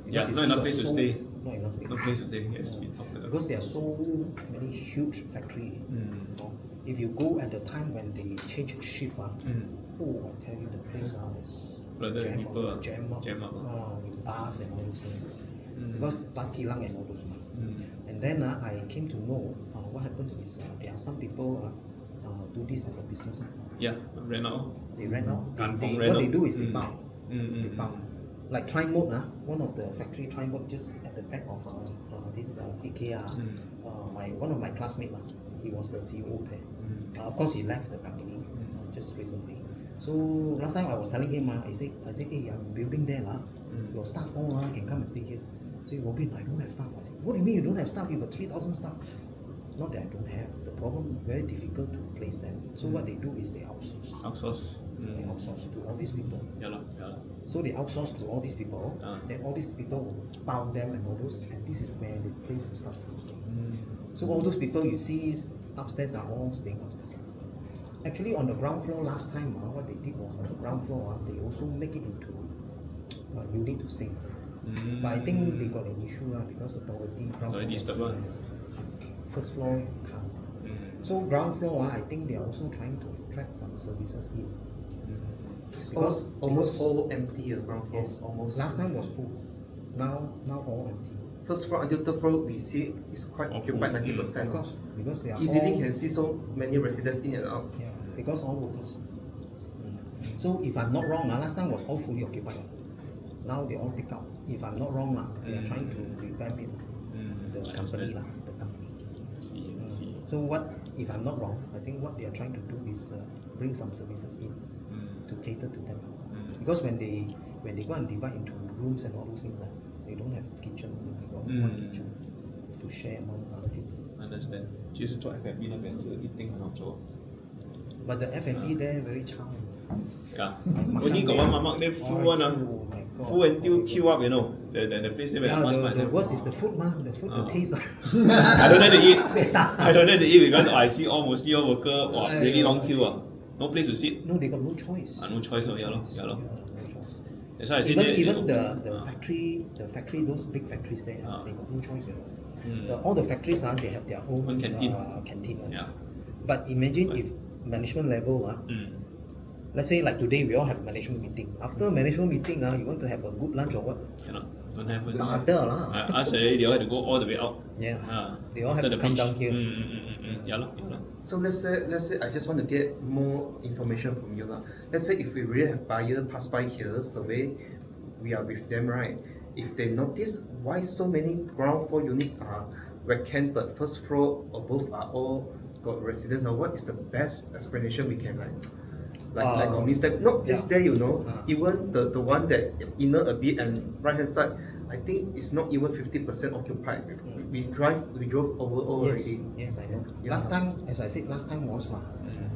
C: Yeah,
A: Because
C: not
A: you
C: enough
A: see
C: place to
A: the
C: stay.
A: Not enough space.
C: No place to stay. Yes, we talked about.
A: Because there are so many huge factory. If you go at the time when they change shift, I tell you the place is
C: Brother, people
A: jam up with bars and all those things. Because bus kilang and all those. And then I came to know what happens is there are some people do this as a business.
C: Yeah, rent out.
A: They rent out.
C: Kampung
A: What
C: rent
A: they
C: out.
A: do is they bound. They bound. Like Tri-Mode, one of the factory Tri-Mode just at the back of this IKEA. One of my classmates, he was the CEO there. Of course, he left the company just recently. So last time I was telling him, I said, hey, I'm building there, your staff all can come and stay here. Say, Robin, I don't have staff. I said, what do you mean you don't have staff? You got 3,000 staff. Not that I don't have. The problem, very difficult to place them. So what they do is they outsource. They outsource to all these people.
C: Yeah.
A: So they outsource to all these people. Then all these people will bound them and all those. And this is where they place the staff to stay. So all those people you see upstairs are all staying upstairs. Actually, on the ground floor last time, what they did was on the ground floor, they also make it into a unit to stay. But I think they got an issue because authority ground floor first floor can't. So ground floor, I think they are also trying to attract some services in.
B: It's
A: Because
B: almost all empty. The ground floor.
A: Yes,
B: Almost.
A: last time was full. Now all empty.
B: First floor until third floor, we see it's quite occupied 90%.
A: Of course, because they are
B: Easily
A: all,
B: can see so many residents in and out.
A: yeah, because all workers. So if I'm not wrong, last time was all fully occupied. now they all take out. If I'm not wrong, they are trying to revamp it. The company. So what, if I'm not wrong, I think what they are trying to do is bring some services in to cater to them. Because when they go and divide into rooms and all those things, they don't have kitchen, they got one kitchen to share among other people.
C: Understand. 其实做 F&B 那边是一定很好做。
A: But the F&B there very charming.
C: Yeah. Only got one mamak there full one
A: Oh my God.
C: full until queue up, you know. The place there
A: Yeah,
C: very fast.
A: the worst is the food, the food, the taste.
C: I don't like to eat. I don't like to eat because I see mostly all worker really long queue. No place to sit.
A: No, they got no choice.
C: No choice. Yeah,
A: No choice.
C: That's why I say
A: Even the factory, those big factories there, they got no choice. All the factories, they have their own canteen.
C: Yeah.
A: But imagine if management level, let's say like today we all have management meeting. After management meeting, you want to have a good lunch or what?
C: Don't have it.
A: Not after lah.
C: Us they all have to go all the way out.
A: Yeah. They all have to come down here.
C: Yeah.
B: So let's say I just want to get more information from you. Let's say if we really have buyer pass by here, survey, we are with them, right? If they notice why so many ground floor units are vacant but first floor above are all got residents, what is the best explanation we can like convince them? Not just there, even the one that inner a bit and right hand side, I think it's not even 50% occupied. We drove over already.
A: Yes, I know.
B: Yeah.
A: Last time, as I said, last time was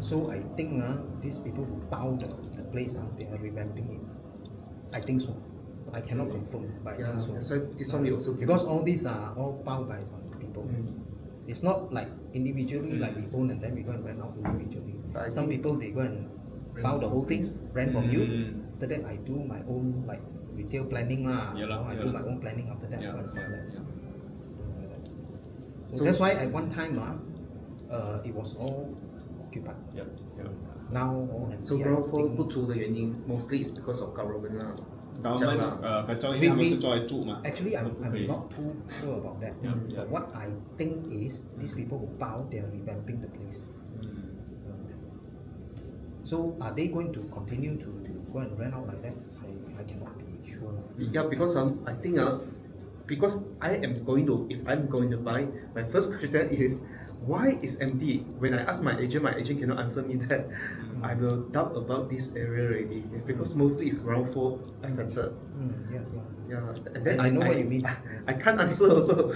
A: so I think these people who bow the place, they are revamping it. I think so. I cannot confirm, but I think so.
B: That's why this one we also
A: because all these are all bound by some people. It's not like individually, like we own and then we go and rent out individually. Some people they go and bow the whole thing, rent from you. After that, I do my own like retail planning I do my own planning. After that, I go and sell that. So that's why at one time it was all occupied. Now all empty.
B: So ground floor 不足的原因 mostly is because of government
C: Government 因为他们是做来住嘛。
A: Actually, I'm not too sure about that. But what I think is these people who bow, they are revamping the place. So are they going to continue to go and rent out like that? I cannot be sure.
B: Yeah, because I think because if I'm going to buy, my first question is why is empty? When I ask my agent cannot answer me that. I will doubt about this area already because mostly it's ground floor affected.
A: Yes.
B: Yeah, and then
A: I know what you mean.
B: I can't answer also.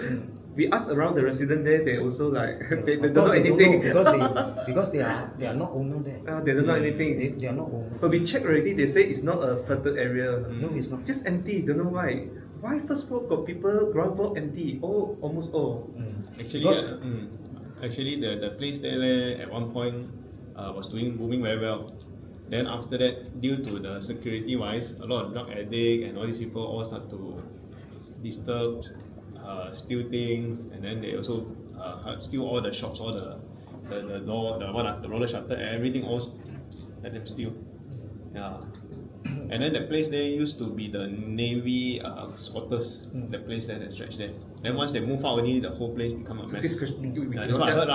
B: We ask around the resident there, they also like they don't know
A: they
B: anything.
A: Don't know because they are not owner there.
B: They don't know anything.
A: They are not owner.
B: But we checked already. They say it's not a affected area.
A: No, it's not.
B: Just empty. Don't know why. Why first floor got people, ground floor empty? Almost all.
C: Actually, the place there at one point was booming very well. Then after that, due to the security wise, a lot of drug addict and all these people all start to disturb, steal things, and then they also steal all the shops, all the door, the roller shutter, everything all let them steal. Yeah. And then the place there used to be the Navy squatters, the place there, that stretch there. Then once they move out, only the whole place become a mess.
B: This question,
C: That's what I heard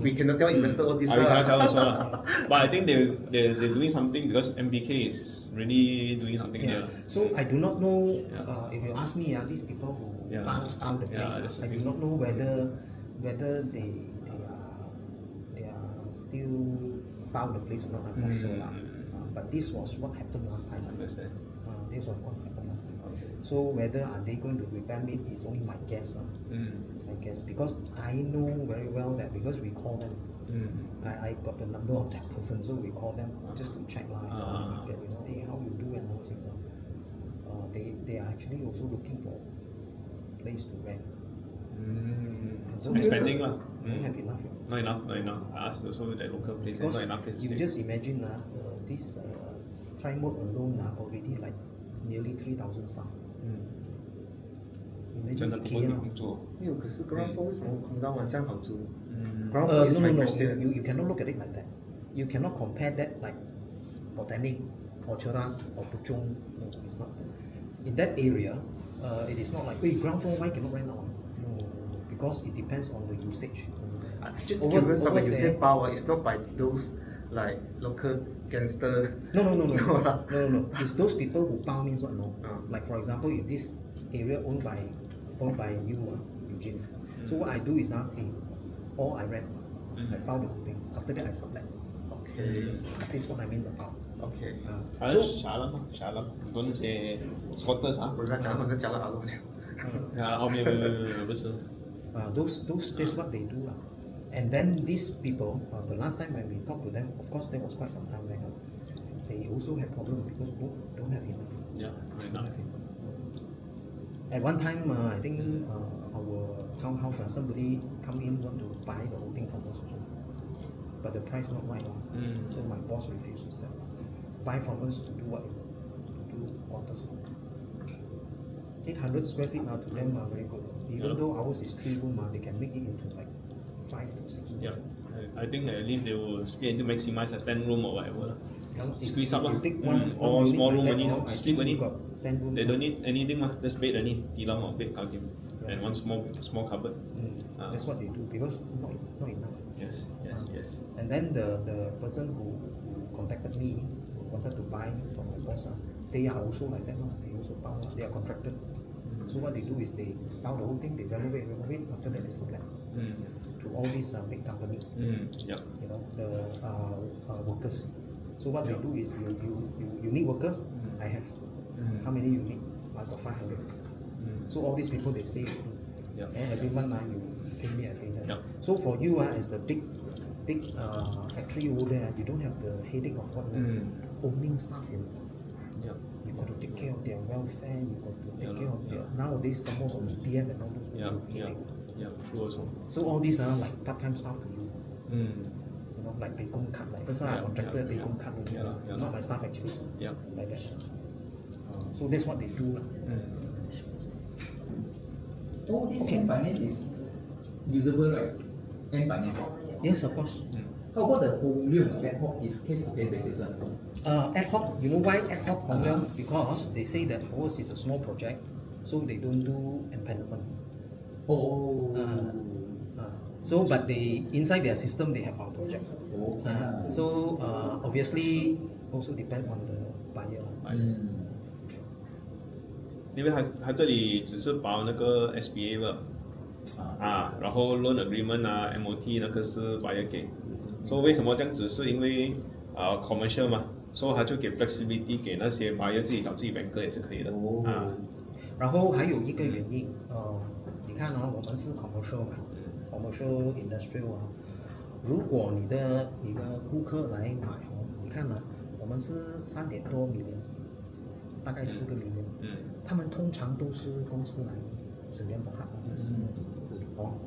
B: we cannot tell investor all this.
C: I cannot tell also. But I think they're doing something because MBK is really doing something there.
A: So I do not know, if you ask me, these people who bounce out the place, I do not know whether they are still bound the place or not, I'm not sure. But this was what happened last time.
C: Understand.
A: This was what happened last time. So whether are they going to revamp it is only my guess. My guess, because I know very well that because we call them. I got the number of that person, so we call them just to check hey, how you do and all things. They are actually also looking for a place to rent.
C: So expanding
A: Don't have enough.
C: Not enough. I asked also the local place,
A: Because
C: not enough place to
A: you
C: stay.
A: just imagine this tri-mode alone already like nearly 3,000 staff. Imagine
C: 真的不会
A: IKEA.
C: 工作。
B: 没有，可是 ground floor 为什么空到这样好租？Ground floor is my
A: No.
B: question.
A: You cannot look at it like that. You cannot compare that like Botanic or Cheras or Puchong. No, it's not. In that area, it is not like, ground floor, why cannot rent out? No, because it depends on the usage.
B: Just curious, when you say power, it's not by those like local gangster.
A: No, no, no, no,
B: No
A: no,
B: lah.
A: no, no. It's those people who 包 means what? No.
B: Ah.
A: Like for example, if this area owned by you, Eugene. So what I do is all I rent, I 包 the whole thing. After that I sublet.
B: Okay.
A: This is what I mean by 包.
B: Okay.
C: 还是傻了嘛，傻了，很多那些 squatters 啊，
B: 我刚讲好像讲了阿罗讲。
C: 啊，后面不是，
A: Those that's what they do lah. And then these people, the last time when we talked to them, of course that was quite some time back. They also had problems because don't have enough.
C: yeah, right
A: Don't
C: now.
A: have enough. At one time, I think our townhouse, somebody come in want to buy the whole thing from us also, but the price not right. So my boss refused to sell. Buy from us to do what? To do quarters. 800 square feet now to them are very good. Even though ours is 3 room, they can make it into like 5 to 6 rooms.
C: Yeah, I think at least they will split to maximize a 10 room or whatever. Squeeze up
A: if
C: lah.
A: you take one
C: Or
A: unit
C: small
A: like
C: room
A: that,
C: only,
A: I
C: sleep
A: think
C: only.
A: you got 10 rooms.
C: They don't need anything mah, just bed only, tilam or bed kakim, and one small cupboard.
A: That's what they do because not enough.
C: Yes, yes, yes.
A: And then the person who contacted me, who wanted to buy from my boss, they are also like that. They also buy. They are contracted. So what they do is they buy the whole thing, they renovate. After that they sublet to all these big company.
C: Yep.
A: You know the workers. So what they do is you need worker. I have. How many you need? I got 500. So all these people they stay with me.
C: Yep.
A: And every month you pay me, I pay them.
C: Yep.
A: So for you as the big factory over there, you don't have the headache of what owning stuff.
C: Yep.
A: You got to take care of their welfare. You got to take
C: Yeah,
A: care of their
C: yeah.
A: nowadays some more of EPF and all those.
C: Yeah, yeah,
A: headache.
C: yeah. True also.
A: So all these are like part-time staff to you.
C: Mm.
A: You know, like they go cut. Like first time I
C: Yeah,
A: contracted,
C: yeah,
A: they
C: yeah.
A: go cut.
C: Yeah, yeah.
A: Not my staff actually.
C: Yeah.
A: Like that. So that's what they do.
D: All this hand finance is usable, right? Hand finance.
A: Yes, of course.
D: How about the home loan? Ad hoc is case to case basis lah.
A: Ad hoc, you know why ad hoc home loan? Because they say that ours is a small project, so they don't do empanelment.
D: Oh.
A: So, but they inside their system they have our project. So obviously also depend on the buyer.
C: 因为他这里只是保那个 SBA 了然后 loan agreement MOT 那个是 buyer 给，所以为什么这样子？是因为commercial 嘛，所以他就给 flexibility 给那些 buyer 自己找自己 banker 也是可以的
A: 然后还有一个原因，你看我们是 commercial 嘛，commercial industrial 如果你的顾客来买你看我们是3.多 million， 大概4个 million，他们通常都是公司来审验不看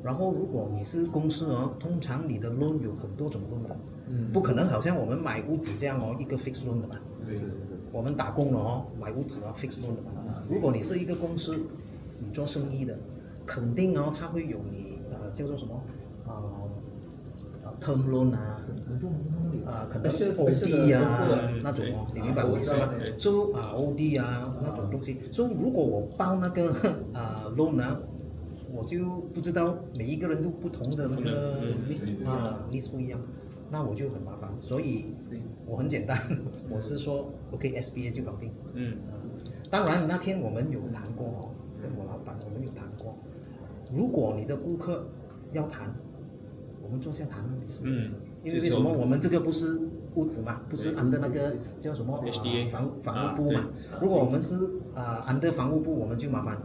A: 然后如果你是公司通常你的 loan 有很多种 loan 的，不可能好像我们买屋子这样一个 fixed loan 的嘛，我们打工的买屋子fixed loan 的嘛。如果你是一个公司，你做生意的，肯定它会有你叫做什么term loan 可能 OD 那种你明白我意思吗？So OD 那种东西，So 如果我包那个loan 我就不知道每一个人都不同的那个needs 不一样，那我就很麻烦，所以我很简单，我是说 OK SBA 就搞定。当然那天我们有谈过跟我老板我们有谈过，如果你的顾客要谈，我们坐下谈没事。因为为什么我们这个不是屋子嘛，不是 under 那个叫什么
C: HDA
A: 房屋部嘛？如果我们是under 房屋部，我们就麻烦。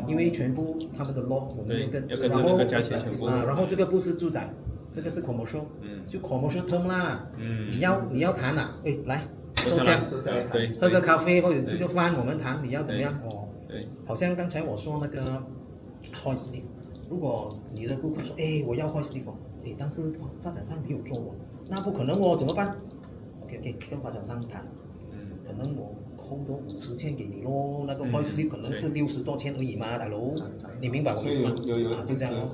A: 因为全部他们的 law 我们要跟，然后这个不是住宅，这个是 commercial，就 commercial term 啦。你要谈来坐下，喝个咖啡或者吃个饭，我们谈你要怎么样好像刚才我说那个 hoist lift， 如果你的顾客说我要 hoist lift， 但是发展商没有做那不可能怎么办 ？OK， 跟发展商谈，可能我扣多50千给你咯，那个 hoist lift 可能是60多千而已嘛，大佬，你明白我意思吗？就这样咯。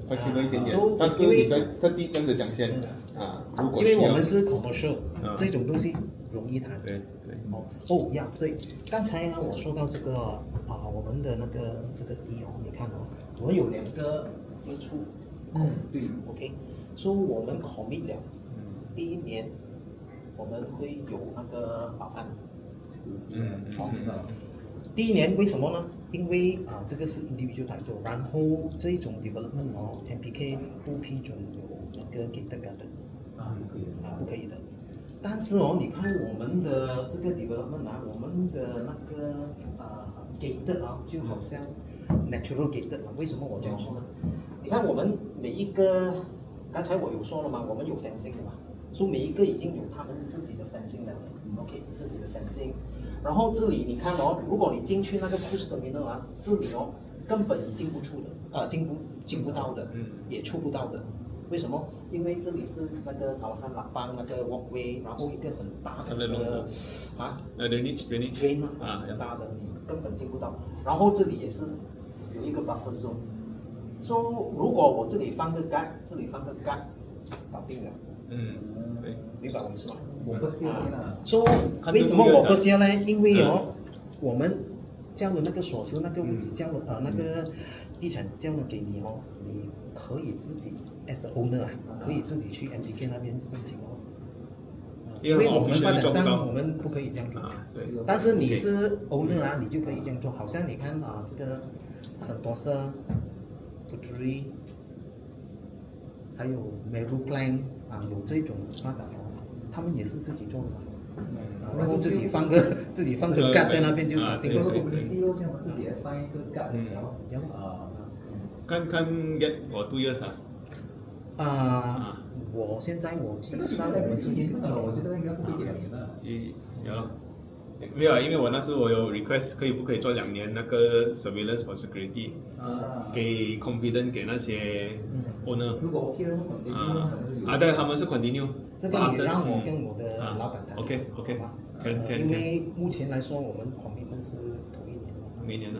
C: flexible 一点点，但是你特地这样子讲先如果
A: 因为我们是 commercial，这种东西容易谈。
C: 对。
A: 对，刚才我说到这个我们的那个这个地你看我们有2个接触。对 ，OK， 所以我们 commit 了第一年我们会有那个保安。第一年为什么呢？因为这个是 individual title， 然后这一种 development MPK 不批准有那个gated garden 不可以的。但是你看我们的这个 development 我们的那个gated 就好像 natural gated 为什么我这样说呢？你看我们每一个，刚才我有说了嘛，我们有 fencing 的嘛，所以每一个已经有他们自己的 fencing 了，OK， 自己的 fencing。然后这里你看如果你进去那个 cruise terminal 这里根本进不出的，进不到的，也出不到的。为什么？因为这里是那个高山喇叭那个 walkway， 然后一个很大的drain 很大的，你根本进不到。然后这里也是有一个 buffer zone， 说如果我这里放个 guard， 这里放个 guard， 搞定了。
C: 对，
A: 明白我意思吗？
D: 我不是
A: 说为什么我不写呢？因为我们交了那个锁匙，那个屋子交了那个地产交了给你你可以自己 as a owner 可以自己去 MDK 那边申请因为我们发展商我们不可以这样做。但是你是 owner 你就可以这样做。好像你看这个 Sentosa Puteri 还有 Meru Clan 有这种发展他们也是自己做的然后自己放个 guard 在那边就搞定了。
D: 第二这样自己也塞一个 guard
C: 看 get for 2 years
A: 我现在
D: 这个算我们今年看到了，我觉得应该不会2年了。
C: 有没有因为我那时我有 request 不可以做2年那个 surveillance for security， 给 confidence 给那些 owner。
D: 如果 OK 的话 continue，
C: 对，他们是 continue。
A: 这个你让我跟我的老板谈。
C: OK，
A: 因为目前来说我们 commitment 是头1年的。
C: 每年的。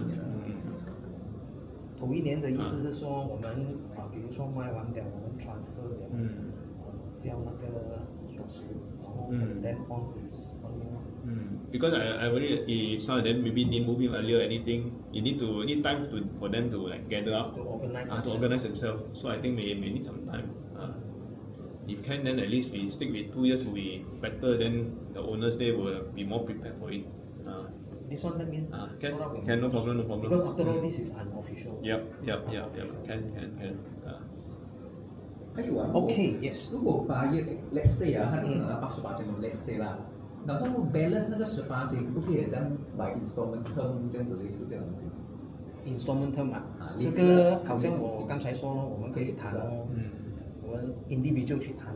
A: 头1年的意思是说我们比如说卖完了我们 transfer 了，交那个锁匙，然后 from then on is on year。Because
C: I worry if some of them maybe didn't move in earlier or anything, you need time for them to like gather up
A: to
C: organize themselves. So I think may need some time. If can, then at least we stick with 2 years will be better. Then the owners they will be more prepared for it.
A: This one let me
C: can no problem.
A: Because after all this is unofficial.
C: Yep. Can.
D: 还有
A: OK yes。
D: 如果8月 let's say 他只是拿到88%的 let's say 啦，然后 balance 那个18%可不可以像买 installment term 这样子类似这样的东西
A: ？installment term 这个好像我刚才说了，我们可以谈我们 individual 去谈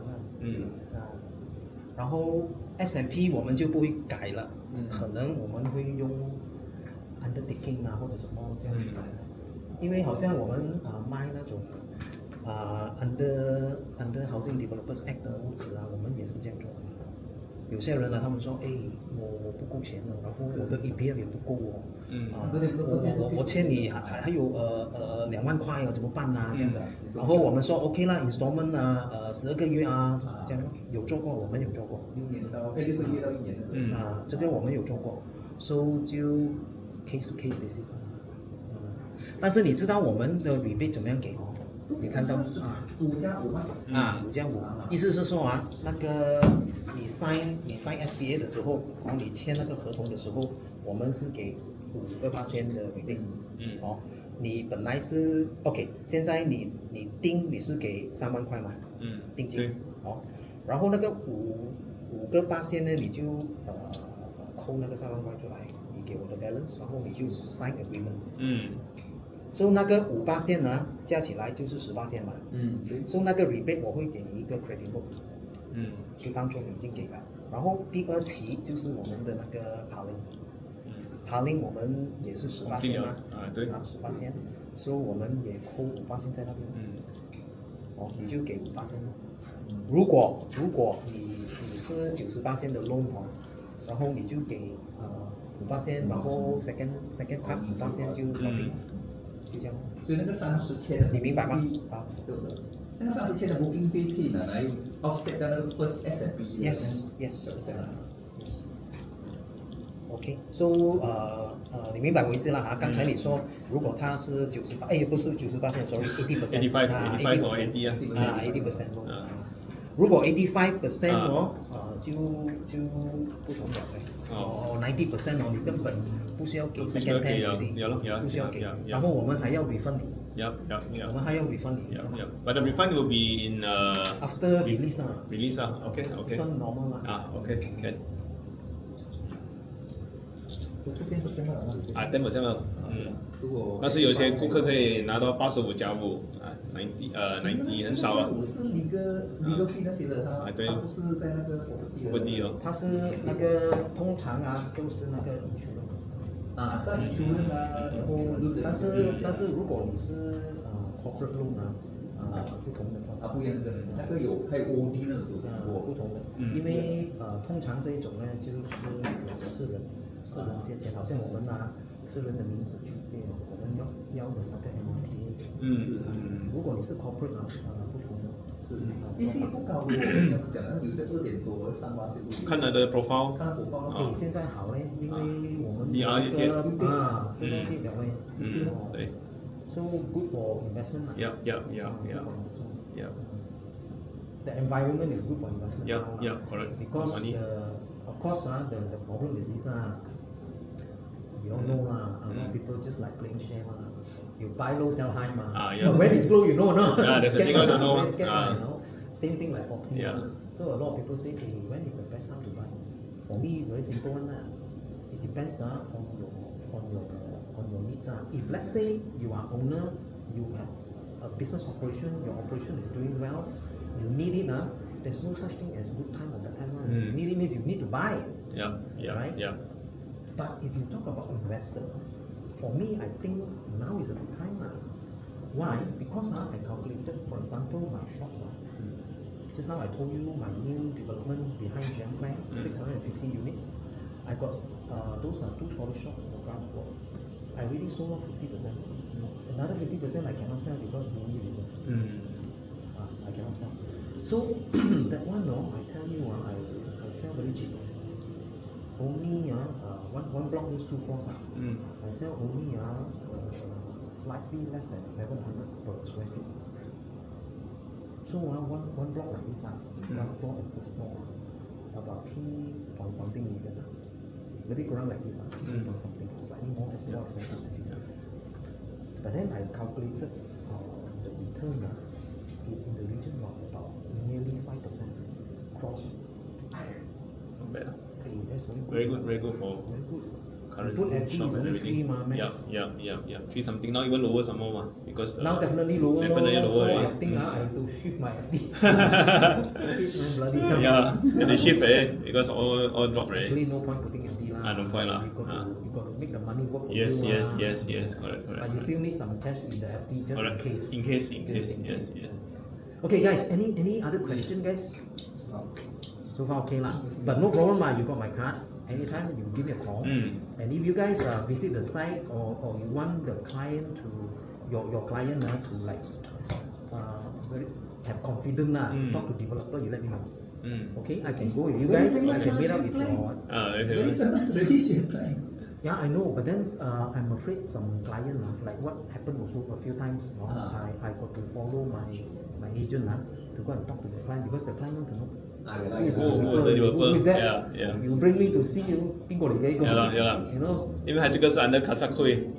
A: 然后 S&P 我们就不会改了，可能我们会用 undertaking 或者什么这样去改因为好像我们卖那种under Housing Developers Act 的屋子我们也是这样做的。有些人他们说我不够钱了，然后我的 EPF 也不够我欠你还有2万块怎么办这样的。然后我们说 OK 啦 installment 12个月这样有做过，我们有做过
D: 6个月到1年的
A: 这个我们有做过 so 就 case to case basis 但是你知道我们的 rebate 怎么样给你看到
D: 5加5吗
A: ？5加5，意思是说那个你 sign SPA 的时候，然后你签那个合同的时候，我们是给5%的 rebate。你本来是 OK， 现在你定你是给3万块嘛？定金。然后那个5%呢，你就扣那个3万块出来，你给我的 balance， 然后你就 sign agreement。所以那个5%呢，加起来就是10%嘛。所以那个 rebate 我会给你一个 credit note。就当做你已经给了。然后第2期就是我们的那个 piling，piling 我们也是10%嘛。
C: 对。
A: 10%，所以我们也扣5%在那边。你就给5%。如果你是90%的 loan 然后你就给5%，然后 second part 5%就搞定。就这样。
D: 所以那个30千的，
A: 你明白吗？
D: 对的。那个30千的 booking fee 可以拿来 offset 到那个 first S&P。Yes。OK，
A: so 你明白我意思了刚才你说，如果他是98，不是90%，sorry，80%。85
C: or 80
A: 如果 85%
C: 啊
A: 哦，就不同了嘞。
C: 哦
A: 90% 哦，你根本不需要给
C: 不需
A: second
C: 要给
A: hand
C: 啊
A: rating，ya
C: lor, ya
A: 不需要给
C: ya, ya, ya.
A: 然后我们还要 refund 你，
C: Yup, yup, yup.
A: 我们还要 refund 你
C: Yup, yup. But the refund will be in
A: after release 啊
C: release okay, okay.
A: 算 normal 啦。
C: okay, can.
D: 这边不是吗？
C: 10% 了，
D: 如果
C: 但是有些顾客可以拿到85加590很少啊。
D: 我是legal fee 那些的，
C: 对
D: 他不是在那个
C: 问题哦。
A: 它是那个通常啊，就是那个 insurance。
D: 上 insurance 然后
A: 但是如果你是corporate loan 不同的状况。
D: 不一样的，那个还有 OD 那种
A: 不同的，因为通常这一种呢，就是有私人借钱，好像我们拿私人的名字去借，我们要有那个 MOTA。如果你是 corporate 不同的。
D: 是，利息不高的，我讲有些2点多，3%
C: 看他的 profile。
D: 看他 profile。
A: 现在好嘞，因为我们
C: 你
A: 那个
C: 现在
A: 跌了嘞。
C: 对。
A: So good for investment 啦。
C: Yeah.
A: The environment is good for investment.
C: Yeah, correct.
A: Because
C: Money.
A: of course the problem is this we all know people just like playing share You buy low, sell high When it's low, you know, no?
C: That's the thing I don't know.
A: Very scared, you know. Same thing like property.
C: Yeah.
A: So a lot of people say, hey, when is the best time to buy? For me, very simple one. It depends on your needs. If let's say you are owner, you have a business operation, your operation is doing well, you need it, there's no such thing as good time or bad time. You need it means you need to buy it.
C: Right? Yeah.
A: But if you talk about investor, for me, I think now is a good time. Why? Because I calculated, for example, my shops. Just now I told you my new development behind GM Plan, 650 units. I got those are 2-story shop on the ground floor. I already sold off 50%. Another 50% I cannot sell because money reserve. I cannot sell. So that one, I tell you, I sell very cheap. Only one block needs 2 floors. I sell only slightly less than 700 per square feet. So one block like this, ground floor and first floor, about 3 point something million. Maybe around like this, 3 point something, slightly more expensive than this. But then I calculated the return is in the region of about nearly 5% cross.
C: Not bad.
A: Hey, that's
C: Very good for
A: very good.
C: current
A: Put FD
C: shop
A: is
C: and
A: only
C: everything.
A: 3 max.
C: Yeah. 3 something. Now even lower some more because
A: Now definitely lower.
C: Definitely lower,
A: So
C: eh?
A: I think I have to shift my FD. Bloody
C: yeah, and the shift because all drop right.
A: Actually, no point putting FD lah.
C: No point lah.
A: You got to make the money work for
C: Yes,
A: you.
C: yes, correct.
A: But you still need some cash in the FD just
C: Correct.
A: in case.
C: In case, yes.
A: Okay, guys. Any other question, guys? So far okay lah. But no problem lah. You got my card. Anytime you give me a call. And if you guys visit the site or you want the client to your client to like have confidence talk to developer, you let me know. Okay, I can go with you guys. I can meet up with your.
D: Very famous tradition plan.
A: Yeah, I know, but then I'm afraid some client like what happened also a few times. I got to follow my agent to go and talk to the client because the client want to know. Who is that?
C: Yeah.
A: You bring me to see you. 邊個嚟嘅？
C: Yeah lah.
A: You know.
C: 因为它这个是 under Kasakui，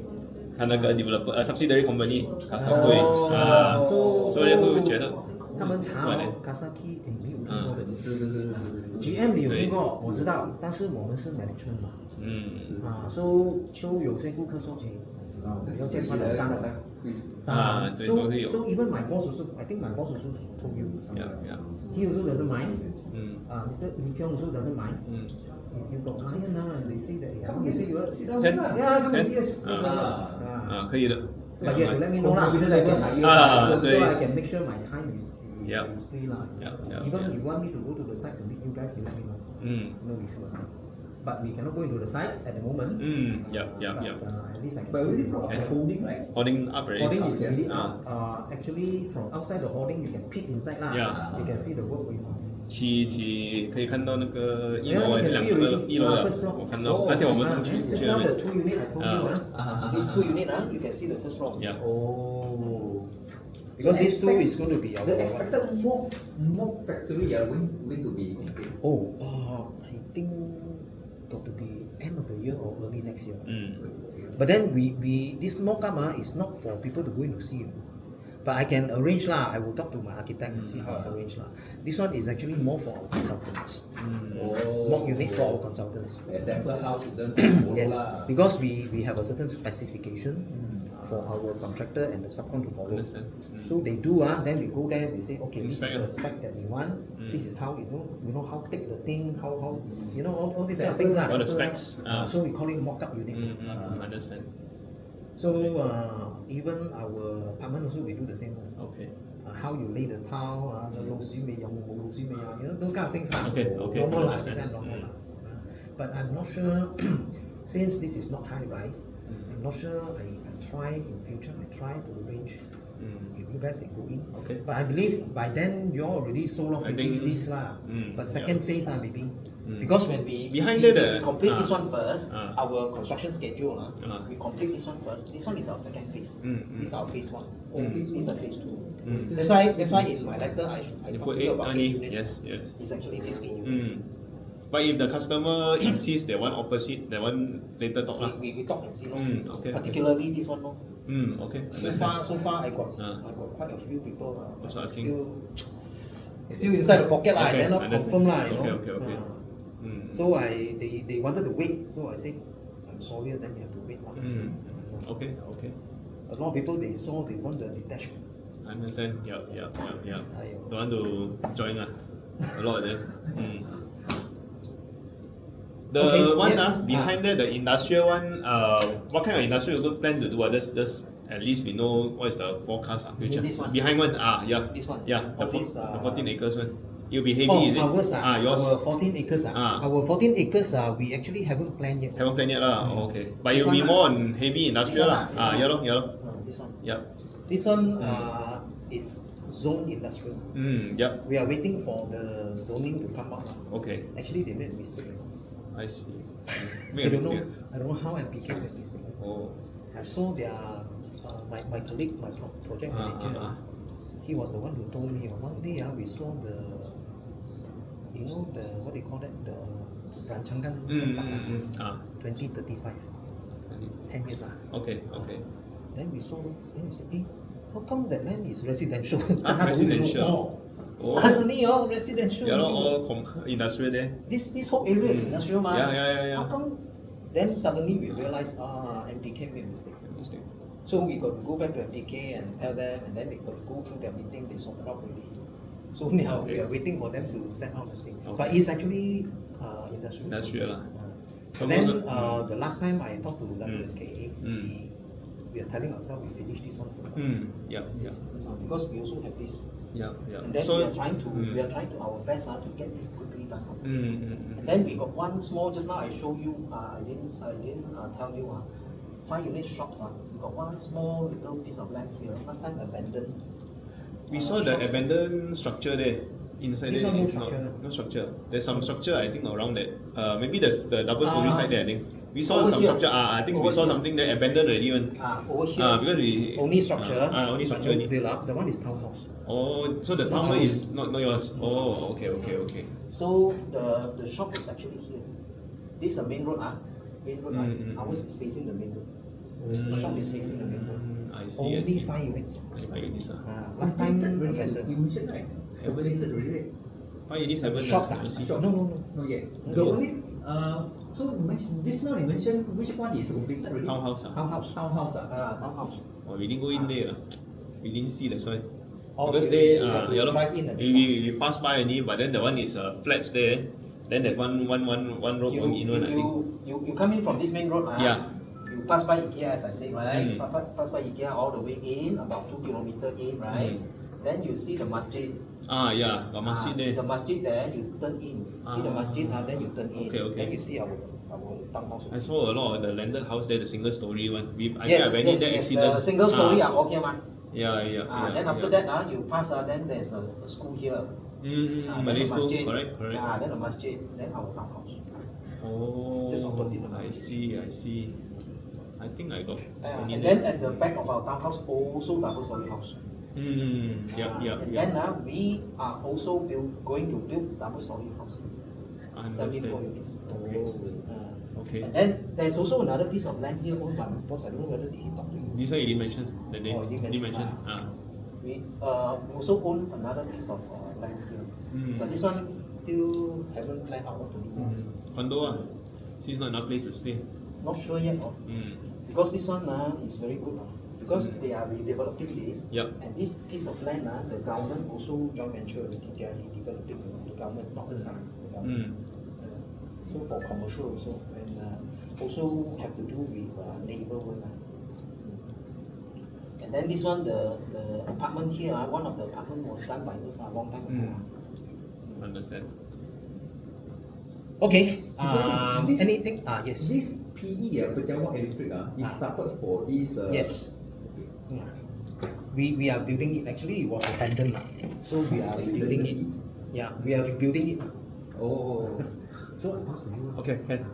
C: 它那个 developer subsidiary company Kasakui所以会觉得
A: 他们查Kasaki 没有听过的。
D: 是。
A: GM 你有听过？我知道，但是我们是 management 嘛。So 有些顾客说，要见发展商。
C: 对都会有。
A: So even my boss also, I think my boss also told you.
C: Yeah.
A: He also doesn't mind. Mr. Lee Kyung also doesn't mind. If you got client and they say that, I want to see you. Yeah, come and see us.
C: 可以的。
A: But you have to let me know lah, so I can make sure my time is free lah. Even if you want me to go to the site to meet you guys, you let me know. No issue. But we cannot go into the site at the moment.
C: Yeah.
A: At least I can.
D: But already brought the holding, right?
C: Holding up already.
A: Hoarding is really up. Actually, from outside the hoarding, you can peek inside lah.
C: Yeah.
A: You can see the work going on.
C: 可以看到那个1
A: Yeah,
C: 楼
A: you can
C: 2
A: see already.
C: 1楼的
A: First floor.
C: 我看到那天我们上去
A: Just now the 2 unit I told you, these 2 unit you can see the first floor.
C: Yeah.
A: Oh. Because
D: So
A: this two
D: expect-
A: is going to be our
D: The expected more factory are going to be complete.
A: I think got to be end of the year or early next year.
C: Mm.
A: But then we this mock-up is not for people to go in to see. But I can arrange lah. I will talk to my architect and see how to arrange lah. This one is actually more for our consultants. Mock unit for our consultants.
D: The sample house then
A: Yes, because we have a certain specification for our contractor and the subcon to follow.
C: Understand.
A: So they do then we go there, we say, okay, this is
C: Inspect,
A: the spec that we want, this is how how thick the thing, how all these kind of things
C: All the specs.
A: so we call it mock-up unit.
C: Understand.
A: So even our apartment also we do the same.
C: Okay.
A: How you lay the tile, 老鼠尾有冇老鼠尾啊 those kind of things
C: Okay.
A: normal lah, this is normal lah. But I'm not sure since this is not high rise, I'm not sure I try in future, I try to arrange if you guys can go in.
C: Okay.
A: But I believe by then you all already sold off
C: I
A: maybe
C: think-
A: this lah. But second phase maybe.
C: Mm.
A: Because when we
C: Behind
A: we,
C: there,
A: we complete this
C: ah.
A: one first,
C: Ah.
A: our construction schedule
C: Ah.
A: we complete this one first. This one is our second phase. This is our phase one.
D: phase
A: This is
D: one.
A: the phase two.
C: Mm.
A: That's why in my letter I
C: You
A: talk
C: put
A: to you
C: 8
A: about
C: only.
A: 8 units.
C: Yes.
A: It's actually this 8 units.
C: But if the customer insists they want opposite, they want later talk lah.
A: We talk and see lor.
C: Okay.
A: Particularly this one lor.
C: Okay.
A: So far I got
C: Ah.
A: quite a few people
C: Also asking.
A: still inside the pocket lah.
C: Okay,
A: I cannot
C: understand.
A: confirm lah. You know.
C: Okay.
A: So they wanted to wait. So I said I'm sorry. Then you have to wait lah.
C: Okay.
A: A lot of people they saw they want the detached.
C: Understand. Yeah.
A: Aiyo.
C: Don't want to join lah. A lot of them. The
A: Okay,
C: one
A: yes.
C: behind there, the industrial one. What kind of industrial you plan to do? Just at least we know what is the forecast future.
A: This one?
C: Behind one. Yeah.
A: This one?
C: Yeah. The,
A: Oh, this,
C: the 14 acres one. It'll be heavy,
A: Oh,
C: is it?
A: ours
C: Yours.
A: our 14 acres Our 14 acres we actually haven't planned yet.
C: Haven't planned yet lah. Oh, okay. But
A: This
C: it'll be
A: one,
C: more on heavy industrial
A: This
C: lah.
A: one, this
C: Yeah
A: one.
C: lor.
A: This one.
C: Yep.
A: This one is zone industrial.
C: Yep.
A: We are waiting for the zoning to come out.
C: Okay.
A: Actually, they made a mistake.
C: I see.
A: I don't know how MPK made mistake.
C: Oh.
A: I saw their my colleague, my project manager. He was the one who told me one day we saw the what they call that, the rancangan tempat 2035, 10 years
C: Okay.
A: Then we saw, then we said, how come that land is residential?
C: Residential. Oh.
A: Suddenly residential.
C: Yeah lor, all industrial there.
A: This whole area is industrial ma.
C: Yeah.
A: How come? Then suddenly we realized MPK made a mistake. So we got to go back to MPK and tell them, and then they got to go through their meeting. They sorted out already. So now we are waiting for them to send out the thing.
C: Okay.
A: But it's actually industrial.
C: Industrial lah.
A: And then the last time I talked to WSK, we are telling ourselves we finish this one first.
C: Yeah.
A: Because we also have this.
C: Yeah.
A: And then
C: So
A: we are trying to our best to get this quickly done.
C: And
A: And then we got one small, just now I show you, I didn't tell you 5 unit shops. We got one small little piece of land here. Last time abandoned.
C: we saw the
A: shops.
C: abandoned structure there. Inside
A: This
C: there.
A: one no structure.
C: No structure. There's some structure I think around that. Maybe there's the double story side there I think. We saw
A: over
C: some
A: here.
C: structure. I think we
A: Over
C: saw
A: here.
C: something there abandoned already one.
A: Over here,
C: Because we
A: only structure.
C: only structure only.
A: Build up. The one is townhouse.
C: Oh, so the town
A: ours.
C: is not yours. Oh, okay.
A: So the shop is actually here. This is the main road. Main road. Ours is facing the main road. The shop is facing the main road.
C: I see.
A: Only 5 units. Last time
D: Completed already,
A: abandoned.
D: you mentioned right? Completed already.
C: Why it is haven't?
A: Shops
C: I see.
A: No.
D: Not yet.
C: No.
D: The only so you mentioned just now you mentioned which one is completed already?
C: Townhouse.
A: Townhouse.
D: Townhouse.
A: Townhouse.
C: Oh, we didn't go in there. We didn't see that's why.
A: Oh,
C: Because
A: okay,
C: they
A: you have to drive in a bit.
C: we pass by only, but then the one is flats there. Then that one road
A: You,
C: going in one I think.
A: you come in from this main road.
C: Yeah.
A: You pass by IKEA as I said, right?
C: Mm.
A: Pass by IKEA all the way in, about 2 kilometers in, right? Then you see the masjid.
C: Yeah, got masjid there.
A: The masjid there, you turn in. See the masjid, then you turn in.
C: Okay.
A: Then you see our townhouse.
C: I saw a lot of the landed house there, the single story one. I
A: Yes,
C: think I went in there
A: yes.
C: accident.
A: The single story okay man.
C: Yeah.
A: Then after that you pass then there's a school here. Then
C: Malay
A: the
C: school,
A: masjid.
C: correct.
A: Then the masjid, then our townhouse.
C: Oh,
A: Just opposite the
C: I
A: masjid.
C: see. I think I got.
A: And then at the back of our townhouse also double story house. And then we are also going to build double-story house, 74 units.
C: Okay.
A: And then there's also another piece of land here owned by my boss. I don't know whether he talked to you.
C: This one you didn't mention that day.
A: Oh, you didn't mention. We also own another piece of land here, but this one still haven't planned out what to do.
C: Condo since not enough place to stay.
A: Not sure yet, because this one is very good. Because they are redeveloping this, and this piece of land, the government also joint venture already. They are redeveloping the government, not the side. The government. So for commercial also, and also have to do with neighborhood. And then this one, the apartment here, one of the apartment was done by us a long time ago.
C: Understand.
A: Okay.
D: This-
A: Anything? Yes.
D: This PE, Pejawa Electric, is support for this.
A: Yes. We are building it. Actually, it was abandoned. So we are rebuilding it. Yeah, we are rebuilding it.
D: Oh.
A: So I pass to you.
C: Okay, can.